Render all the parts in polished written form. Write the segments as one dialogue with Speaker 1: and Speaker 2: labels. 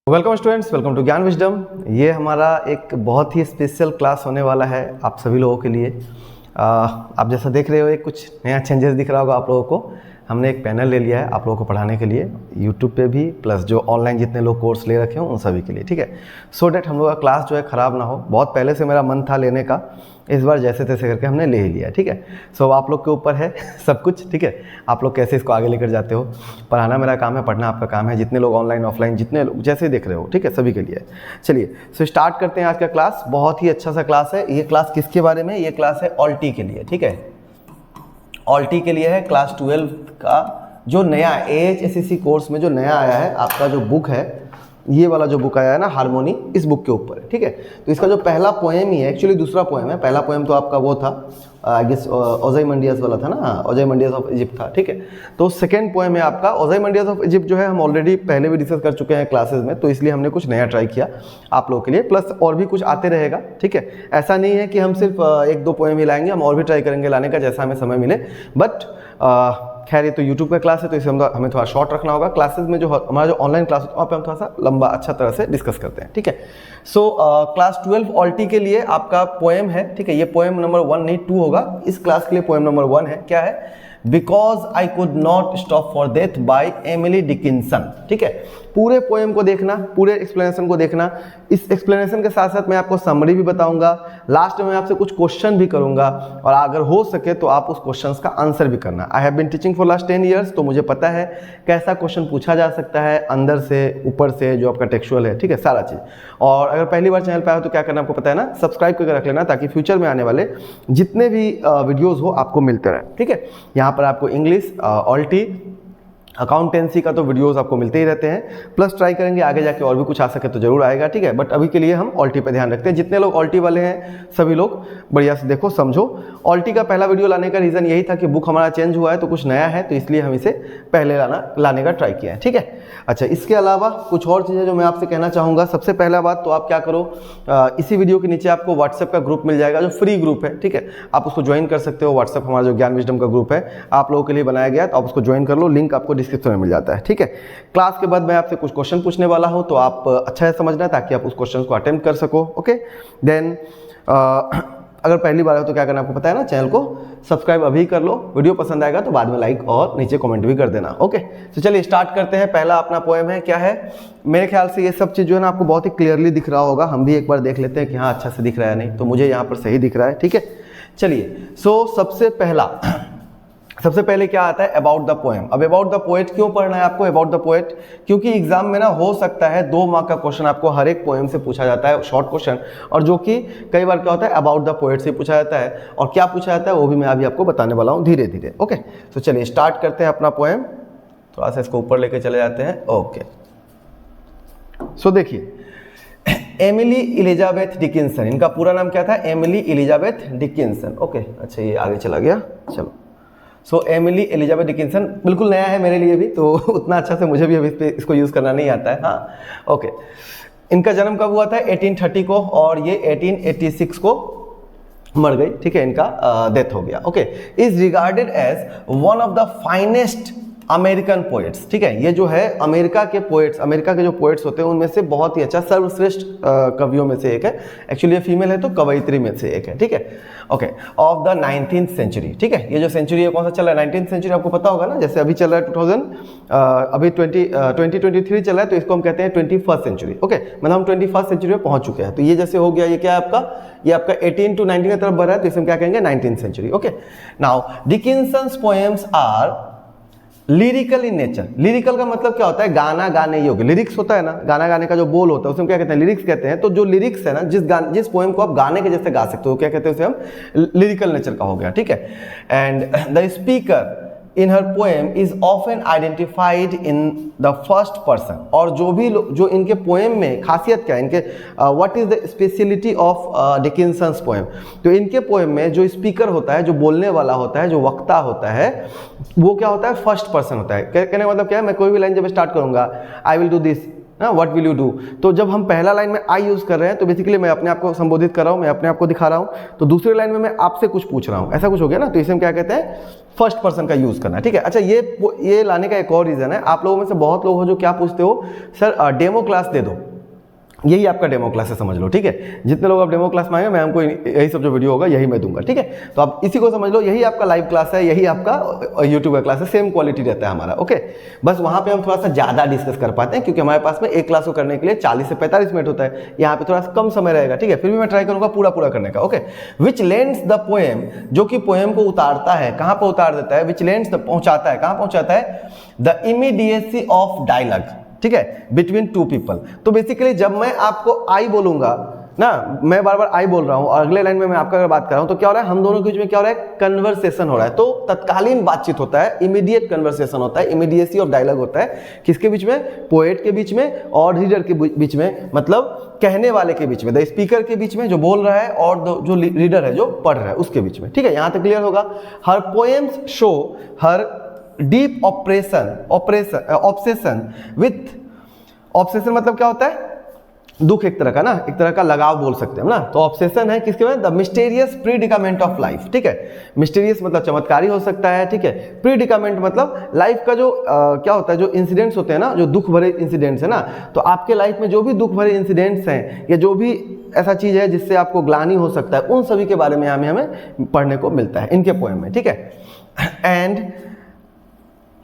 Speaker 1: Welcome students, welcome to ज्ञान wisdom. ये हमारा एक बहुत ही स्पेशल क्लास होने वाला है आप सभी लोगों के लिए। आप जैसा देख रहे हो एक कुछ नया चेंजेस दिख रहा होगा आप लोगों को। हमने एक पैनल ले लिया है आप लोगों को पढ़ाने के लिए, यूट्यूब पे भी प्लस जो ऑनलाइन जितने लोग कोर्स ले रखे हो उन सभी के लिए, ठीक है। सो डैट हम लोग का क्लास जो है ख़राब ना हो। बहुत पहले से मेरा मन था लेने का, इस बार जैसे तैसे करके हमने ले ही लिया, ठीक है। सो आप लोग के ऊपर है सब कुछ, ठीक है। आप लोग कैसे इसको आगे लेकर जाते हो। पढ़ाना मेरा काम है, पढ़ना आपका काम है। जितने लोग ऑनलाइन ऑफलाइन जितने लोग जैसे देख रहे हो, ठीक है, सभी के लिए। चलिए सो स्टार्ट करते हैं आज का क्लास। बहुत ही अच्छा सा क्लास है ये। क्लास किसके बारे में? ये क्लास है ऑल्टी के लिए, ठीक है। ऑल्टी के लिए है क्लास 12 का जो नया AHSCC कोर्स में जो नया आया है आपका जो बुक है, ये वाला जो बुक आया है ना हारमोनी, इस बुक के ऊपर है, ठीक है। तो इसका जो पहला पोएम ही है, एक्चुअली दूसरा पोएम है। पहला पोएम तो आपका वो था आई गेस ओजाइमंडियास वाला था ना, ओजाइमंडियास ऑफ इजिप्ट था, ठीक है। तो सेकेंड पोएम है आपका ओजाइमंडियास ऑफ इजिप्ट, जो है हम ऑलरेडी पहले भी डिस्कस कर चुके हैं क्लासेस में, तो इसलिए हमने कुछ नया ट्राई किया आप लोगों के लिए। प्लस और भी कुछ आते रहेगा, ठीक है। ऐसा नहीं है कि हम सिर्फ एक दो पोएम ही लाएंगे, हम और भी ट्राई करेंगे लाने का जैसा हमें समय मिले। बट खैर ये तो यूट्यूब का क्लास है तो इसे हमें थोड़ा शॉर्ट रखना होगा। क्लासेस में जो हमारा जो ऑनलाइन क्लास होता है वहाँ पे हम थोड़ा सा लंबा अच्छा तरह से डिस्कस करते हैं, ठीक है। सो क्लास 12 ऑल्टी के लिए आपका पोएम है, ठीक है। ये पोएम नंबर 1 नहीं 2 होगा। इस क्लास के लिए पोएम नंबर 1 है। क्या है? Because I could not stop for death by Emily Dickinson, ठीक है। पूरे पोएम को देखना, पूरे एक्सप्लेनेशन को देखना। इस एक्सप्लेनेशन के साथ साथ मैं आपको समरी भी बताऊंगा। लास्ट में मैं आपसे कुछ क्वेश्चन भी करूंगा और अगर हो सके तो आप उस क्वेश्चंस का आंसर भी करना। I have been teaching for last 10 years, तो मुझे पता है कैसा क्वेश्चन पूछा जा सकता है, अंदर से ऊपर से जो आपका टेक्सचुअल है, ठीक है, सारा चीज़। और अगर पहली बार चैनल पर आए हो तो क्या करना आपको पता है ना, सब्सक्राइब करके रख लेना ताकि फ्यूचर में आने वाले जितने भी वीडियोज़ हो आपको मिलते रहे, ठीक है। यहाँ पर आपको इंग्लिश, ऑल्टी, अकाउंटेंसी का तो वीडियोस आपको मिलते ही रहते हैं। प्लस ट्राई करेंगे आगे जाके और भी कुछ आ सके तो जरूर आएगा, ठीक है। बट अभी के लिए हम ऑल्टी पे ध्यान रखते हैं। जितने लोग ऑल्टी वाले हैं सभी लोग बढ़िया से देखो समझो। ऑल्टी का पहला वीडियो लाने का रीज़न यही था कि बुक हमारा चेंज हुआ है तो कुछ नया है, तो इसलिए हम इसे पहले लाने का ट्राई किया है, ठीक है। अच्छा, इसके अलावा कुछ और चीज़ें जो मैं आपसे कहना चाहूँगा। सबसे पहला बात तो आप क्या करो, इसी वीडियो के नीचे आपको व्हाट्सएप का ग्रुप मिल जाएगा जो फ्री ग्रुप है, ठीक है। आप उसको ज्वाइन कर सकते हो। व्हाट्सएप हमारा जो ज्ञान विजडम का ग्रुप है आप लोगों के लिए बनाया गया, तो आप उसको ज्वाइन कर लो। लिंक आपको डिस्क्रिप्शन में मिल जाता है, ठीक है। क्लास के बाद मैं आपसे कुछ क्वेश्चन पूछने वाला हूं, तो आप अच्छा है समझना ताकि आप उस क्वेश्चन को अटेम्प्ट कर सको, ओके। देन अगर पहली बार हो तो क्या करना आपको पता है ना, चैनल को सब्सक्राइब अभी कर लो। वीडियो पसंद आएगा तो बाद में लाइक और नीचे कमेंट भी कर देना, ओके। तो चलिए स्टार्ट करते हैं। पहला अपना पोएम है, क्या है? मेरे ख्याल से ये सब चीज़ जो है ना आपको बहुत ही क्लियरली दिख रहा होगा। हम भी एक बार देख लेते हैं कि हाँ अच्छा से दिख रहा है नहीं, तो मुझे यहाँ पर सही दिख रहा है, ठीक है। चलिए सो सबसे पहले क्या आता है? About the poem. अब अबाउट द पोएट क्यों पढ़ना है आपको? अबाउट द पोएट क्योंकि एग्जाम में ना हो सकता है 2 मार्क का क्वेश्चन आपको हर एक पोएम से पूछा जाता है, शॉर्ट क्वेश्चन, और जो कि कई बार क्या होता है अबाउट द पोएट से पूछा जाता है। और क्या पूछा जाता है वो भी मैं अभी आपको बताने वाला हूँ धीरे धीरे, ओके। तो चलिए स्टार्ट करते हैं अपना पोएम। थोड़ा सा इसको ऊपर लेके चले जाते हैं, ओके। सो देखिए, एमिली एलिजाबेथ डिकिंसन, इनका पूरा नाम क्या था? Emily Elizabeth Dickinson, okay. अच्छा ये आगे चला गया, चलो। सो एमिली एलिजाबेथ डिकिंसन बिल्कुल नया है मेरे लिए भी, तो उतना अच्छा से मुझे भी अभी इसको यूज़ करना नहीं आता है, हाँ, ओके। इनका जन्म कब हुआ था? 1830 को, और ये 1886 को मर गई, ठीक है। इनका डेथ हो गया, okay. Is regarded as one of the finest American poets, ठीक है। ये जो है अमेरिका के पोएट्स, अमेरिका के जो पोएट्स होते हैं उनमें से बहुत ही अच्छा सर्वश्रेष्ठ कवियों में से एक है। एक्चुअली ये फीमेल है तो कवयित्री में से एक है, ठीक है, okay. Of the 19th century, ठीक है। ये जो सेंचुरी है कौन सा चल रहा है? 19th सेंचुरी आपको पता होगा ना, जैसे अभी चल रहा है 2023 चल रहा है, तो इसको हम कहते हैं 21st सेंचुरी, ओके। मतलब हम 21st सेंचुरी में पहुंच चुके हैं। तो ये जैसे हो गया, ये क्या है आपका? ये आपका 18 to 19 की तरफ बढ़ रहा है, तो इसे हम क्या कहेंगे? 19th century, okay. Now Dickinson's poems are lyrical in nature. Lyrical का मतलब क्या होता है? गाना गाने योग्य। लिरिक्स होता है ना, गाना गाने का जो बोल होता है उसे हम क्या कहते हैं? लिरिक्स कहते हैं। तो जो लिरिक्स है ना, जिस पोएम को आप गाने के जैसे गा सकते हो क्या कहते हैं? उसे हम लिरिकल नेचर का हो गया, ठीक है। And the speaker in her poem is often identified in the first person. और जो इनके पोएम में खासियत क्या है, इनके what is the speciality of Dickinson's poem? तो इनके पोएम में जो स्पीकर होता है, जो बोलने वाला होता है, जो वक्ता होता है, वो क्या होता है? फर्स्ट पर्सन होता है। कहने का मतलब क्या है? मैं कोई भी लाइन जब स्टार्ट करूंगा, आई विल डू दिस, ना, व्हाट विल यू डू। तो जब हम पहला लाइन में आई यूज़ कर रहे हैं तो बेसिकली मैं अपने आप को संबोधित कर रहा हूँ, मैं अपने आप को दिखा रहा हूँ। तो दूसरे लाइन में मैं आपसे कुछ पूछ रहा हूँ, ऐसा कुछ हो गया ना, तो इसे हम क्या कहते हैं, फर्स्ट पर्सन का यूज़ करना। ठीक है, अच्छा ये लाने का एक और रीज़न है, आप लोगों में से बहुत लोग हो जो क्या पूछते हो, सर डेमो क्लास दे दो। यही आपका डेमो क्लास है, समझ लो। ठीक है, जितने लोग आप डेमो क्लास में आएंगे, मैं हमको यही सब जो वीडियो होगा यही मैं दूंगा। ठीक है, तो आप इसी को समझ लो, यही आपका लाइव क्लास है, यही आपका यूट्यूब का क्लास है, सेम क्वालिटी रहता है हमारा। ओके, बस वहाँ पे हम थोड़ा सा ज़्यादा डिस्कस कर पाते हैं क्योंकि हमारे पास में एक क्लास को करने के लिए 40 से 45 मिनट होता है, यहाँ पे थोड़ा सा कम समय रहेगा। ठीक है, फिर भी मैं ट्राई करूँगा पूरा करने का। Okay, which lends the poem, जो कि पोएम को उतारता है, कहाँ पर उतार देता है, विच लेंड्स द पहुँचाता है, कहाँ पहुँचाता है, द इमीडिएसी ऑफ डायलॉग। ठीक है, बिटवीन टू पीपल। तो बेसिकली जब मैं आपको आई बोलूंगा ना, मैं बार बार आई बोल रहा हूं और अगले लाइन में मैं आपका अगर बात कर रहा हूं तो क्या हो रहा है, हम दोनों के बीच में क्या हो रहा है, कन्वर्सेशन हो रहा है। तो तत्कालीन बातचीत होता है, इमीडिएट कन्वर्सेशन होता है, इमीडिएसी ऑफ डायलॉग होता है। किसके बीच में, पोएट के बीच में और रीडर के बीच में, मतलब कहने वाले के बीच में, द स्पीकर के बीच में जो बोल रहा है और जो रीडर है जो पढ़ रहा है उसके बीच में। ठीक है, यहां तक क्लियर होगा। Her poems show her deep obsession with, obsession मतलब क्या होता है, दुख, एक तरह का ना, एक तरह का लगाव बोल सकते हैं ना। तो ऑब्सेशन है किसके में, द मिस्टीरियस प्रीडिकामेंट ऑफ लाइफ। ठीक है, मिस्टीरियस मतलब चमत्कारी हो सकता है। ठीक है, प्रीडिकामेंट मतलब लाइफ का जो क्या होता है, जो इंसिडेंट्स होते हैं ना, जो दुख भरे इंसिडेंट्स है ना, तो आपके लाइफ में जो भी दुख भरे इंसिडेंट्स हैं या जो भी ऐसा चीज है जिससे आपको ग्लानि हो सकता है, उन सभी के बारे में हमें पढ़ने को मिलता है इनके पोएम में। ठीक है, and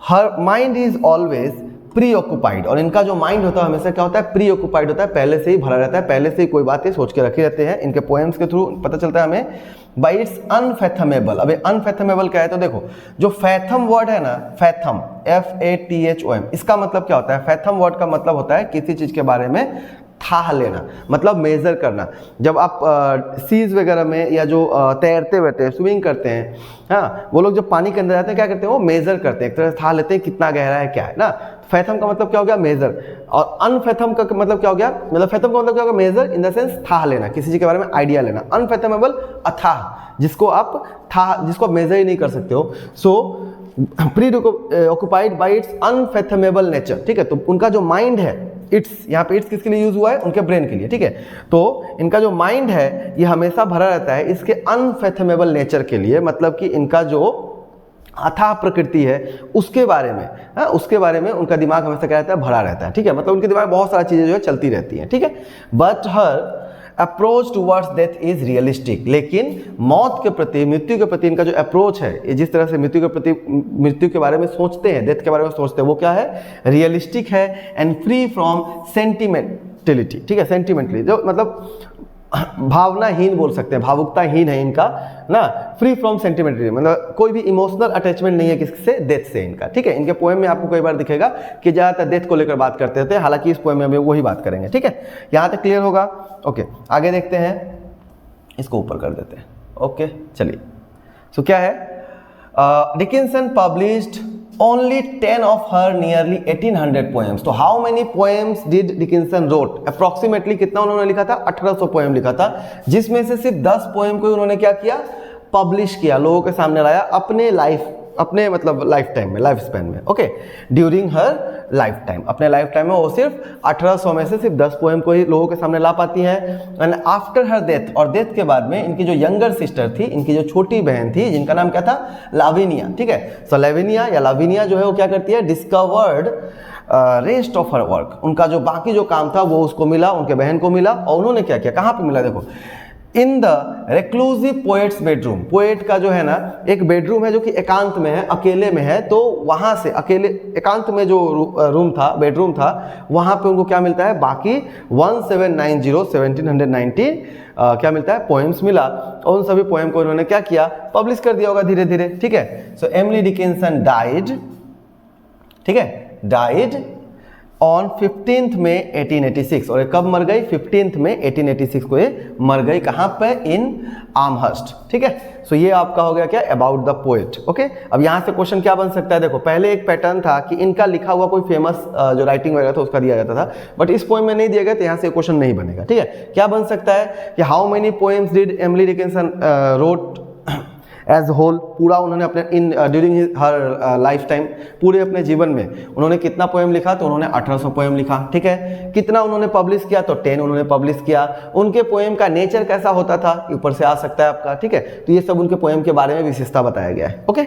Speaker 1: her mind is always pre occupied, और इनका जो माइंड होता है हमेशा क्या होता है, प्री ऑक्युपाइड होता है, पहले से ही भरा रहता है, पहले से ही कोई बातें सोच के रखे रहते हैं। इनके पोएम्स के थ्रू पता चलता है हमें, बाई इट्स अनफैथमेबल। अब अनफैथमेबल क्या है, तो देखो जो फैथम वर्ड है ना, फैथम FATHOM, इसका मतलब क्या होता है, फैथम वर्ड का मतलब होता है किसी चीज के बारे में थाह लेना, मतलब मेजर करना। जब आप सीज वगैरह में या जो तैरते बैठते हैं, स्विमिंग करते हैं, हाँ, वो लोग जब पानी के अंदर जाते हैं क्या करते हैं, वो मेजर करते हैं, एक तरह से थाह लेते हैं कितना गहरा है क्या है ना। फैथम का मतलब क्या हो गया, मेजर, और अनफैथम का मतलब क्या हो गया, मतलब फैथम का मतलब क्या होगा, मेजर इन द सेंस थाह लेना, किसी चीज के बारे में आइडिया लेना। अनफैथमेबल अथाह, जिसको आप मेजर ही नहीं कर सकते हो। So preoccupied by its unfathomable nature. ठीक है, तो उनका जो माइंड है, इट्स, यहाँ पे इट्स किसके लिए यूज हुआ है, उनके ब्रेन के लिए। ठीक है, तो इनका जो माइंड है ये हमेशा भरा रहता है इसके अनफैथमेबल नेचर के लिए, मतलब कि इनका जो अथाह प्रकृति है उसके बारे में, उसके बारे में उनका दिमाग हमेशा क्या रहता है, भरा रहता है। ठीक है, मतलब उनके दिमाग में बहुत सारी चीजें जो है चलती रहती हैं। ठीक है, but her approach towards death is realistic, लेकिन मौत के प्रति, मृत्यु के प्रति इनका जो अप्रोच है, ये जिस तरह से मृत्यु के प्रति, मृत्यु के बारे में सोचते हैं, डेथ के बारे में सोचते हैं, वो क्या है, रियलिस्टिक है एंड फ्री फ्रॉम सेंटिमेंटलिटी। ठीक है, सेंटिमेंटली जो मतलब भावनाहीन बोल सकते हैं, भावुकताहीन है इनका ना, फ्री फ्रॉम सेंटिमेंटलिटी, मतलब कोई भी इमोशनल अटैचमेंट नहीं है किससे, डेथ से इनका। ठीक है, इनके पोएम में आपको कई बार दिखेगा कि ज्यादातर डेथ को लेकर बात करते थे, हालांकि इस पोएम में हम वही बात करेंगे। ठीक है, यहाँ तक क्लियर होगा। ओके, आगे देखते हैं, इसको ऊपर कर देते हैं। ओके, चलिए, सो क्या है, Dickinson published only 10 of her nearly 1800 poems. तो how many poems did Dickinson wrote? Approximately कितना उन्होंने लिखा था, 1800 पोएम लिखा था, जिसमें से सिर्फ 10 पोएम को उन्होंने क्या किया, पब्लिश किया, लोगों के सामने लाया अपने मतलब लाइफ टाइम में, लाइफ स्पैन में। Okay, during her life time, अपने लाइफ टाइम में वो सिर्फ 1800 में से सिर्फ 10 पोएम को ही लोगों के सामने ला पाती हैं। एंड आफ्टर हर डेथ, और डेथ के बाद में इनकी जो यंगर सिस्टर थी, इनकी जो छोटी बहन थी, जिनका नाम क्या था, लाविनिया। ठीक है, सो लाविनिया जो है वो क्या करती है, discovered rest of her work, उनका जो बाकी जो काम था वो उसको मिला, उनके बहन को मिला, और उन्होंने क्या किया, कहाँ पे मिला, देखो, in the reclusive poet's bedroom. Poet का जो है ना एक बेडरूम है जो कि एकांत में है, अकेले में है, तो वहां से अकेले एकांत में जो रूम था, बेडरूम था, वहां पे उनको क्या मिलता है, बाकी 1790 क्या मिलता है, पोएम्स मिला, और उन सभी पोएम को उन्होंने क्या किया, पब्लिश कर दिया होगा धीरे धीरे। ठीक है, सो एमिली डिकिंसन डाइड, ठीक है, डाइड ऑन 15 मई 1886, और कब मर गई, 15 मई 1886 को ये मर गई, कहाँ पे, इन आमहर्स्ट। ठीक है, सो ये आपका हो गया क्या, अबाउट द पोएट। ओके, अब यहाँ से क्वेश्चन क्या बन सकता है, देखो पहले एक पैटर्न था कि इनका लिखा हुआ कोई फेमस जो राइटिंग वगैरह था उसका दिया जाता था, बट इस पोएम में नहीं दिया गया, तो यहाँ से क्वेश्चन नहीं बनेगा। ठीक है, क्या बन सकता है कि how many poems did Emily Dickinson wrote as whole, पूरा उन्होंने अपने in during her life time, पूरे अपने जीवन में उन्होंने कितना पोएम लिखा, तो उन्होंने 1800 पोएम लिखा, ठीक है। कितना उन्होंने पब्लिश किया, तो 10 उन्होंने पब्लिश किया। उनके पोएम का नेचर कैसा होता था, ऊपर से आ सकता है आपका, ठीक है। तो ये सब उनके पोएम के बारे में विशेषता बताया गया है, ओके।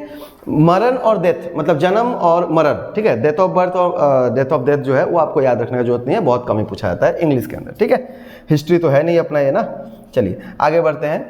Speaker 1: मरण और डेथ, मतलब जन्म और मरण, ठीक है। डेथ ऑफ बर्थ और डेथ ऑफ डेथ जो है वो आपको याद रखने की जरूरत नहीं है, बहुत कम ही पूछा जाता है इंग्लिश के अंदर, ठीक है। हिस्ट्री तो है नहीं अपना ये ना। चलिए आगे बढ़ते हैं,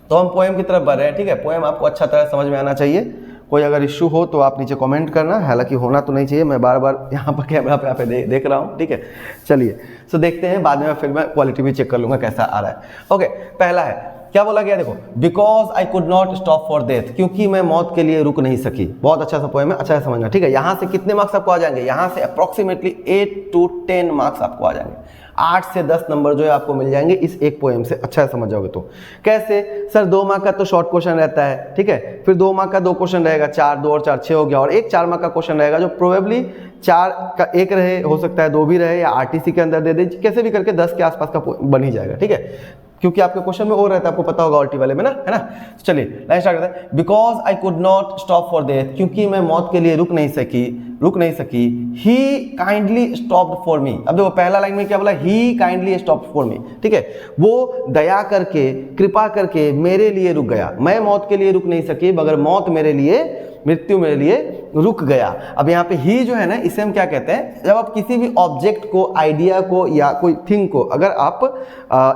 Speaker 1: तो हम पोएम की तरफ बढ़ रहे हैं, ठीक है। पोएम आपको अच्छा तरह समझ में आना चाहिए। कोई अगर इश्यू हो तो आप नीचे कमेंट करना, हालांकि होना तो नहीं चाहिए, मैं बार बार यहाँ पर कैमरा पे पे देख रहा हूँ, ठीक है। चलिए सो देखते हैं, बाद में फिर मैं क्वालिटी भी चेक कर लूँगा कैसा आ रहा है। ओके, पहला है, क्या बोला गया, देखो, because I could not stop for death, क्योंकि मैं मौत के लिए रुक नहीं सकी। बहुत अच्छा सा पोएम है, अच्छा से समझना, ठीक है। यहाँ से कितने मार्क्स आपको आ जाएंगे, यहाँ से अप्रॉक्सीमेटली 8 to 10 मार्क्स आपको आ जाएंगे। 8 से 10 नंबर जो है आपको मिल जाएंगे इस एक पोएम से, अच्छा समझ जाओगे तो। कैसे सर, 2 मार्क का तो शॉर्ट क्वेश्चन रहता है, ठीक है। फिर 2 मार्क का 2 क्वेश्चन रहेगा, 4 2 और 4 6 हो गया, और एक 4 मार्क का क्वेश्चन रहेगा जो प्रोबेबली 4 का 1 रहे, हो सकता है 2 भी रहे, या आरटीसी के अंदर दे दे, कैसे भी करके 10 के आसपास का बन ही जाएगा, ठीक है। क्योंकि आपके क्वेश्चन में और रहता है, आपको पता होगा ऑल्टी वाले में ना, है ना। चलिए लाइन स्टार्ट करते हैं। Because I could not stop for death, क्योंकि मैं मौत के लिए रुक नहीं सकी। ही काइंडली स्टॉप्ड फॉर मी। अब देखो पहला लाइन में क्या बोला, ही काइंडली स्टॉप्ड फॉर मी, ठीक है। वो दया करके, कृपा करके मेरे लिए रुक गया। मैं मौत के लिए रुक नहीं सकी, मगर मौत मेरे लिए, मृत्यु मेरे लिए रुक गया। अब यहाँ पे ही जो है ना, इसे हम क्या कहते हैं, जब आप किसी भी ऑब्जेक्ट को, आइडिया को या कोई थिंग को अगर आप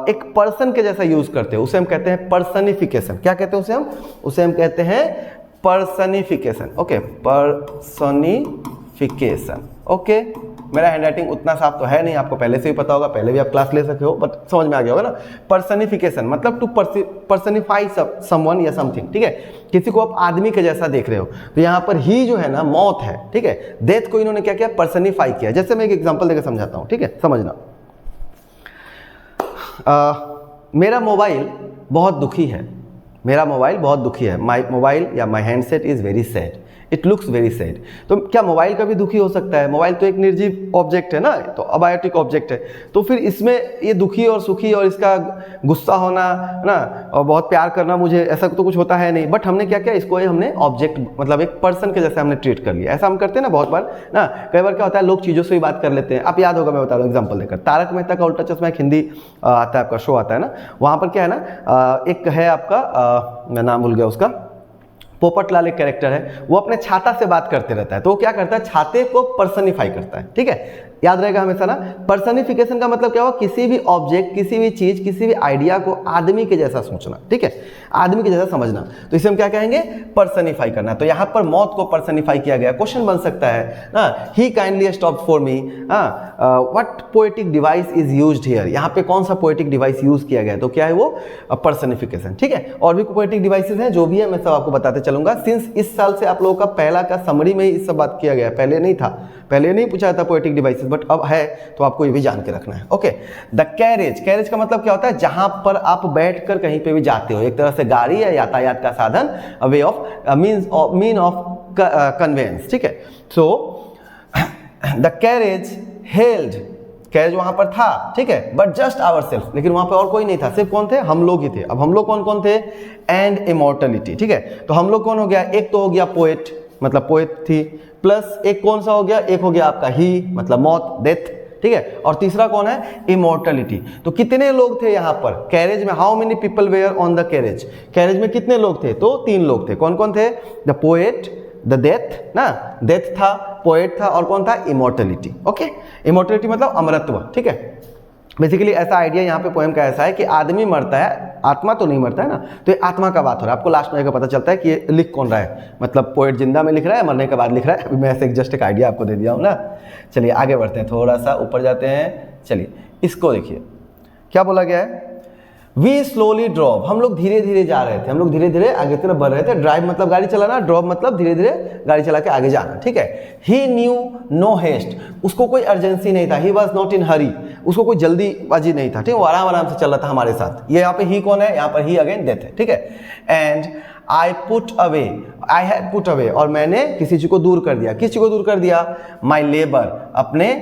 Speaker 1: एक पर्सन के जैसा यूज करते हो, उसे हम कहते हैं पर्सनिफिकेशन। क्या कहते हैं उसे हम कहते हैं पर्सनिफिकेशन, ओके, पर्सनिफिकेशन, ओके। मेरा हैंडराइटिंग उतना साफ तो है नहीं, आपको पहले से ही पता होगा, पहले भी आप क्लास ले सके हो, बट समझ में आ गया होगा ना। पर्सनिफिकेशन मतलब टू पर्सनिफाई समवन या समथिंग, ठीक है। किसी को आप आदमी के जैसा देख रहे हो, तो यहाँ पर ही जो है ना मौत है, ठीक है। डेथ को इन्होंने क्या किया, पर्सनिफाई किया। जैसे मैं एक एग्जांपल देकर समझाता हूँ, ठीक है, समझना। मेरा मोबाइल बहुत दुखी है, माई मोबाइल या my handset is very sad, it looks very sad. तो क्या मोबाइल का भी दुखी हो सकता है? मोबाइल तो एक निर्जीव ऑब्जेक्ट है ना, तो अबायोटिक ऑब्जेक्ट है, तो फिर इसमें ये दुखी और सुखी और इसका गुस्सा होना ना और बहुत प्यार करना, मुझे ऐसा तो कुछ होता है नहीं। बट हमने क्या किया, इसको हमने ऑब्जेक्ट मतलब एक पर्सन के जैसे हमने ट्रीट कर लिया। ऐसा हम करते हैं ना बहुत बार ना, कई बार क्या होता है लोग चीज़ों से ही बात कर लेते हैं। आप याद होगा, मैं बता रहा हूँ एग्जाम्पल देकर, तारक मेहता का उल्टा चश्मा एक हिंदी आता है, आपका शो आता है ना, वहाँ पर क्या है ना, एक है आपका, मैं नाम भूल गया उसका, पोपटलाल एक कैरेक्टर है, वो अपने छाता से बात करते रहता है, तो वो क्या करता है, छाते को पर्सनिफाई करता है, ठीक है। याद रहेगा हमेशा ना, पर्सनिफिकेशन का मतलब क्या हुआ, किसी भी ऑब्जेक्ट, किसी भी चीज, किसी भी आइडिया को आदमी के जैसा सोचना, ठीक है, आदमी के जैसा समझना, तो इसे हम क्या कहेंगे, पर्सनिफाई करना। तो यहाँ पर मौत को पर्सनिफाई किया गया। क्वेश्चन बन सकता है ना, he kindly stopped for me, what poetic device is used here, यहाँ पे कौन सा पोएटिक डिवाइस यूज किया गया है, तो क्या है वो, पर्सनिफिकेशन, ठीक है। और भी पोएटिक डिवाइसेज हैं जो भी है, मैं सब आपको बताते चलूंगा। सिंस इस साल से आप लोगों का पहला का समरी में ही इस सब बात किया गया, पहले नहीं था, पहले नहीं पूछा था पोएटिक डिवाइसेस, बट अब है, तो आपको ये भी जान के रखना है, ओके। द कैरेज, कैरेज का मतलब क्या होता है, जहां पर आप बैठकर कहीं पे भी जाते हो, एक तरह से गाड़ी या यातायात का साधन, way of mean of conveyance, ठीक है। So the carriage held, carriage वहां पर था, ठीक है, बट जस्ट आवर सेल्फ, लेकिन वहां पर और कोई नहीं था, सिर्फ कौन थे, हम लोग ही थे। अब हम लोग कौन कौन थे, एंड इमॉर्टलिटी, ठीक है। तो हम लोग कौन हो गया, एक तो हो गया पोएट, मतलब पोएट थी, प्लस एक कौन सा हो गया, एक हो गया आपका ही, मतलब मौत, डेथ, ठीक है। और तीसरा कौन है, इमॉर्टलिटी। तो कितने लोग थे यहाँ पर कैरेज में, how many people were on the carriage, carriage में कितने लोग थे, तो 3 लोग थे। कौन कौन थे, द पोएट, द डेथ ना, डेथ था, पोएट था, और कौन था, इमॉर्टलिटी, ओके। इमॉर्टलिटी मतलब अमरत्व, ठीक है। बेसिकली ऐसा आइडिया यहाँ पे पोएम का ऐसा है कि आदमी मरता है, आत्मा तो नहीं मरता है ना, तो ये आत्मा का बात हो रहा है। आपको लास्ट में पता चलता है कि ये लिख कौन रहा है, मतलब पोएट जिंदा में लिख रहा है, मरने के बाद लिख रहा है। अभी मैं ऐसे जस्ट एक आइडिया आपको दे दिया हूँ ना। चलिए आगे बढ़ते हैं, थोड़ा सा ऊपर जाते हैं। चलिए इसको देखिए, क्या बोला गया है, वी स्लोली ड्रॉप, हम लोग धीरे धीरे जा रहे थे, हम लोग धीरे धीरे आगे तरफ बढ़ रहे थे। ड्राइव मतलब गाड़ी चलाना, ड्रॉप मतलब धीरे धीरे गाड़ी चला के आगे जाना, ठीक है। ही न्यू नो हेस्ट, उसको कोई अर्जेंसी नहीं था, ही वॉज नॉट इन हरी, उसको कोई जल्दीबाजी नहीं था, ठीक है, वो आराम आराम से चल रहा था हमारे साथ। ये यहाँ पे ही कौन है, यहाँ पर ही अगेन डेथ है, ठीक है। And I put away, I had put away, और मैंने किसी चीज को दूर कर दिया। किस चीज को दूर कर दिया, माई लेबर, अपने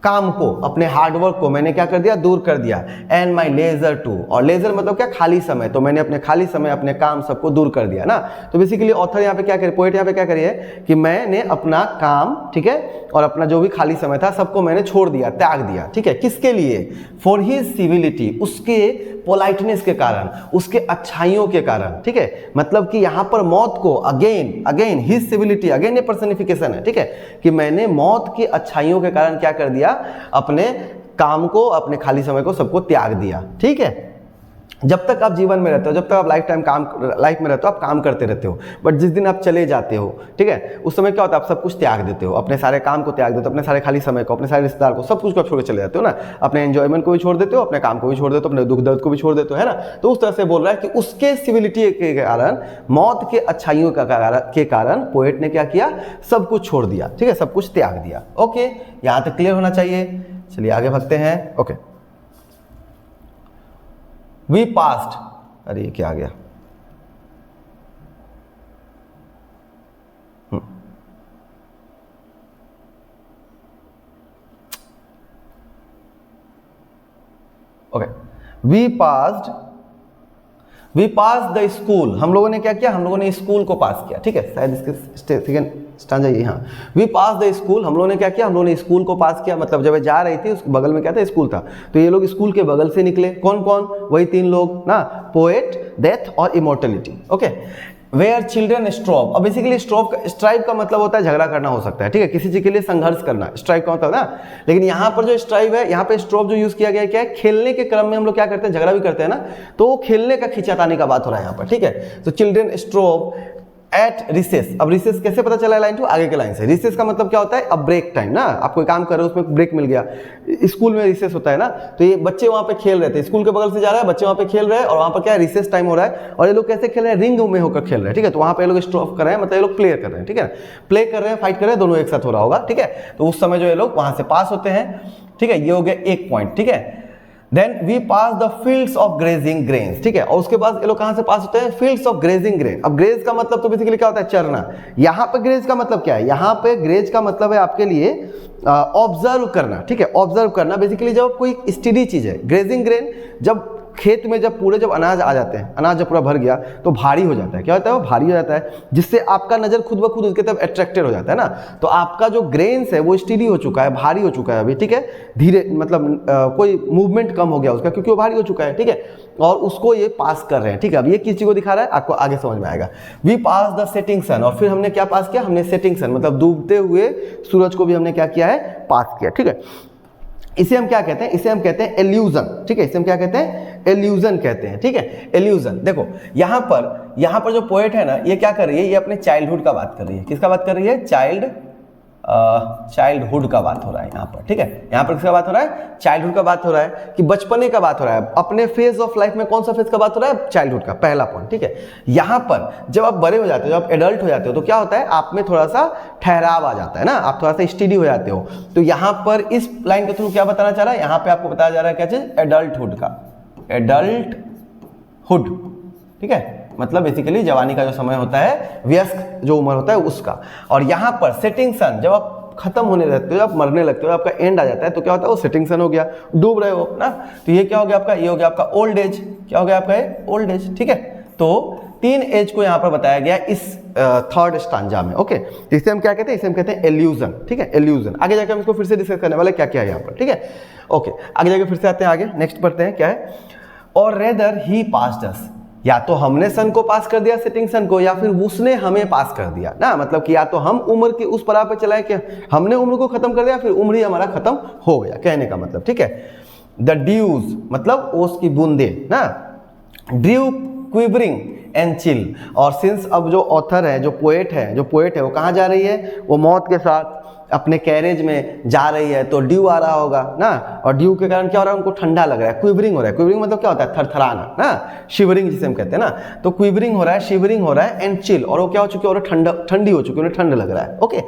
Speaker 1: काम को, अपने हार्डवर्क को मैंने क्या कर दिया, दूर कर दिया। एंड माई लेजर टू, और लेजर मतलब क्या, खाली समय, तो मैंने अपने खाली समय, अपने काम सबको दूर कर दिया ना। तो बेसिकली ऑथर यहाँ पे क्या करे, पोएट यहाँ पे क्या करी है कि मैंने अपना काम, ठीक है, और अपना जो भी खाली समय था सबको मैंने छोड़ दिया, त्याग दिया, ठीक है। किसके लिए, फॉर हिज सिविलिटी, उसके पोलाइटनेस के कारण, उसके अच्छाइयों के कारण, ठीक है। मतलब कि यहाँ पर मौत को, अगेन हिज सिविलिटी, अगेन ये पर्सनिफिकेशन है, ठीक है, कि मैंने मौत की अच्छाइयों के कारण क्या कर दिया, अपने काम को, अपने खाली समय को, सबको त्याग दिया, ठीक है। जब तक आप जीवन में रहते हो, जब तक आप लाइफ में रहते हो, आप काम करते रहते हो, बट जिस दिन आप चले जाते हो, ठीक है, उस समय क्या होता है, आप सब कुछ त्याग देते हो, अपने सारे काम को त्याग देते हो, अपने सारे खाली समय को, अपने सारे रिश्तेदार को, सब कुछ को छोड़ के चले जाते हो ना, अपने एंजॉयमेंट को भी छोड़ देते हो, अपने काम को भी छोड़ देते हो, अपने दुख दर्द को भी छोड़ देते हो, है ना। तो उस तरह से बोल रहा है कि उसके सिविलिटी के कारण, मौत के अच्छाइयों के कारण पोएट ने क्या किया, सब कुछ छोड़ दिया, ठीक है, सब कुछ त्याग दिया। ओके, यहाँ तक क्लियर होना चाहिए। चलिए आगे बढ़ते हैं। ओके, वी पास्ट, अरे ये क्या आ गया, okay, we pass the school, हम लोगों ने क्या किया, हम लोगों ने स्कूल को पास किया, ठीक है, शायद इसके सेकंड स्टांजा ये, हाँ, वी पास द स्कूल, हम लोगों ने क्या किया, हम लोगों ने स्कूल को पास किया। मतलब जब जा रही थी उस बगल में क्या था, स्कूल था, तो ये लोग स्कूल के बगल से निकले। कौन कौन, वही तीन लोग ना, पोएट, डेथ और immortality. Okay, where children strove, अब बेसिकली स्ट्राइव का मतलब होता है झगड़ा करना हो सकता है, ठीक है, किसी चीज के लिए संघर्ष करना, स्ट्राइव का मतलब ना। लेकिन यहाँ पर जो स्ट्राइव है, यहाँ पे स्ट्रोव जो यूज किया गया है, क्या है, खेलने के क्रम में हम लोग क्या करते हैं, झगड़ा भी करते हैं ना, तो वो खेलने का खींचातानी का बात हो रहा है यहाँ पर, ठीक है। तो चिल्ड्रन स्ट्रोव एट रिसेस, अब रिसेस कैसे पता चला, लाइन टू आगे के लाइन से। रिसेस का मतलब क्या होता है, अब ब्रेक टाइम ना, आप कोई काम कर रहे हो उसमें ब्रेक मिल गया, स्कूल में रिसेस होता है ना, तो ये बच्चे वहां पे खेल रहे थे, स्कूल के बगल से जा रहा है, बच्चे वहां पे खेल रहे हैं, और वहां पर क्या है, रिसेस टाइम हो रहा है, और ये लोग कैसे खेल रहे हैं, रिंग में होकर खेल रहे हैं, ठीक है। तो वहां पे ये लोग स्ट्रोव कर रहे हैं, मतलब ये लोग प्ले कर रहे हैं, ठीक है, प्ले कर रहे हैं, फाइट कर रहे हैं, दोनों एक साथ हो रहा होगा, ठीक है। तो उस समय जो ये लोग वहां से पास होते हैं, ठीक है, ये हो गया एक पॉइंट, ठीक है। Then we pass the fields of grazing grains, ठीक है, और उसके बाद ये लोग कहां से पास होते हैं, फील्ड्स ऑफ ग्रेजिंग ग्रेन। अब ग्रेज का मतलब तो बेसिकली क्या होता है, चरना। यहाँ पे ग्रेज का मतलब क्या है, यहाँ पे ग्रेज का मतलब है आपके लिए ऑब्जर्व करना, ठीक है, ऑब्जर्व करना। बेसिकली जब कोई स्टडी चीज है, ग्रेजिंग ग्रेन, जब खेत में जब अनाज आ जाते हैं, अनाज जब पूरा भर गया तो भारी हो जाता है, क्या होता है, वो भारी हो जाता है, जिससे आपका नजर खुद ब खुद उसके तरफ अट्रैक्टेड हो जाता है ना। तो आपका जो ग्रेन्स है वो स्टीडी हो चुका है, भारी हो चुका है अभी, ठीक है, धीरे, मतलब कोई मूवमेंट कम हो गया उसका, क्योंकि वो भारी हो चुका है, ठीक है, और उसको ये पास कर रहे हैं, ठीक है। अब ये किस चीज को दिखा रहा है, आपको आगे समझ में आएगा। We pass the setting sun, और फिर हमने क्या पास किया, हमने सेटिंग सन मतलब डूबते हुए सूरज को भी हमने क्या किया है, पास किया, ठीक है। इसे हम क्या कहते हैं, इसे हम कहते हैं एल्यूजन, ठीक है, इसे हम क्या कहते हैं, एल्यूजन कहते हैं, ठीक है, एल्यूजन। देखो यहाँ पर जो पोएट है ना, ये क्या कर रही है, ये अपने चाइल्डहुड का बात कर रही है। किसका बात कर रही है, चाइल्डहुड का बात हो रहा है यहाँ पर, ठीक है। यहाँ पर किसका बात हो रहा है, चाइल्डहुड का बात हो रहा है, कि बचपने का बात हो रहा है, अपने फेज ऑफ लाइफ में कौन सा फेज का बात हो रहा है, चाइल्डहुड का, पहला पॉइंट, ठीक है। यहाँ पर जब आप बड़े हो जाते हो, जब आप एडल्ट हो जाते हो, तो क्या होता है, आप में थोड़ा सा ठहराव आ जाता है ना, आप थोड़ा सा स्टडी हो जाते हो। तो यहाँ पर इस लाइन के थ्रू क्या बताना चाह रहा है, यहाँ पे आपको बताया जा रहा है क्या चीज, एडल्टहुड का, एडल्टहुड, ठीक है, मतलब बेसिकली जवानी का जो समय होता है, वयस्क जो उम्र होता है उसका। और यहाँ पर सेटिंग सन, जब आप खत्म होने लगते हो, जब आप मरने लगते हो, आपका एंड आ जाता है, तो क्या होता है, वो सेटिंग सन हो गया, डूब रहे हो ना। तो ये क्या हो गया आपका, ये हो गया आपका ओल्ड एज, क्या हो गया आपका, ओल्ड एज, ठीक है। तो 3 एज को यहाँ पर बताया गया इस थर्ड स्टांजा में। ओके, इसे हम क्या कहते हैं, इसे हम कहते हैं एल्यूजन, ठीक है, एल्यूजन। आगे जाकर हम इसको फिर से डिस्कस करने वाले क्या क्या है यहाँ पर, ठीक है। ओके, आगे जाकर फिर से आते हैं, आगे नेक्स्ट पढ़ते हैं क्या है। और रेदर ही पास्ड अस, या तो हमने सन को पास कर दिया, सेटिंग सन को, या फिर उसने हमें पास कर दिया ना। मतलब कि या तो हम उम्र के उस पड़ाव पे चलाए कि हमने उम्र को खत्म कर दिया, फिर उम्र ही हमारा खत्म हो गया, कहने का मतलब, ठीक है। द ड्यूज मतलब ओस की बूंदे ना, ड्यू क्विवरिंग एंड चिल। और सिंस अब जो ऑथर है, जो पोएट है वो कहाँ जा रही है, वो मौत के साथ अपने कैरेज में जा रही है, तो ड्यू आ रहा होगा ना, और ड्यू के कारण क्या हो रहा है, उनको ठंडा लग रहा है, क्विवरिंग हो रहा है। क्विवरिंग मतलब क्या होता है, थरथराना ना, शिवरिंग जिसे हम कहते हैं ना। तो क्विवरिंग हो रहा है, शिवरिंग हो रहा है एंड चिल, और वो क्या हो चुकी है, और ठंडी हो चुकी है, उन्हें ठंड लग रहा है। ओके,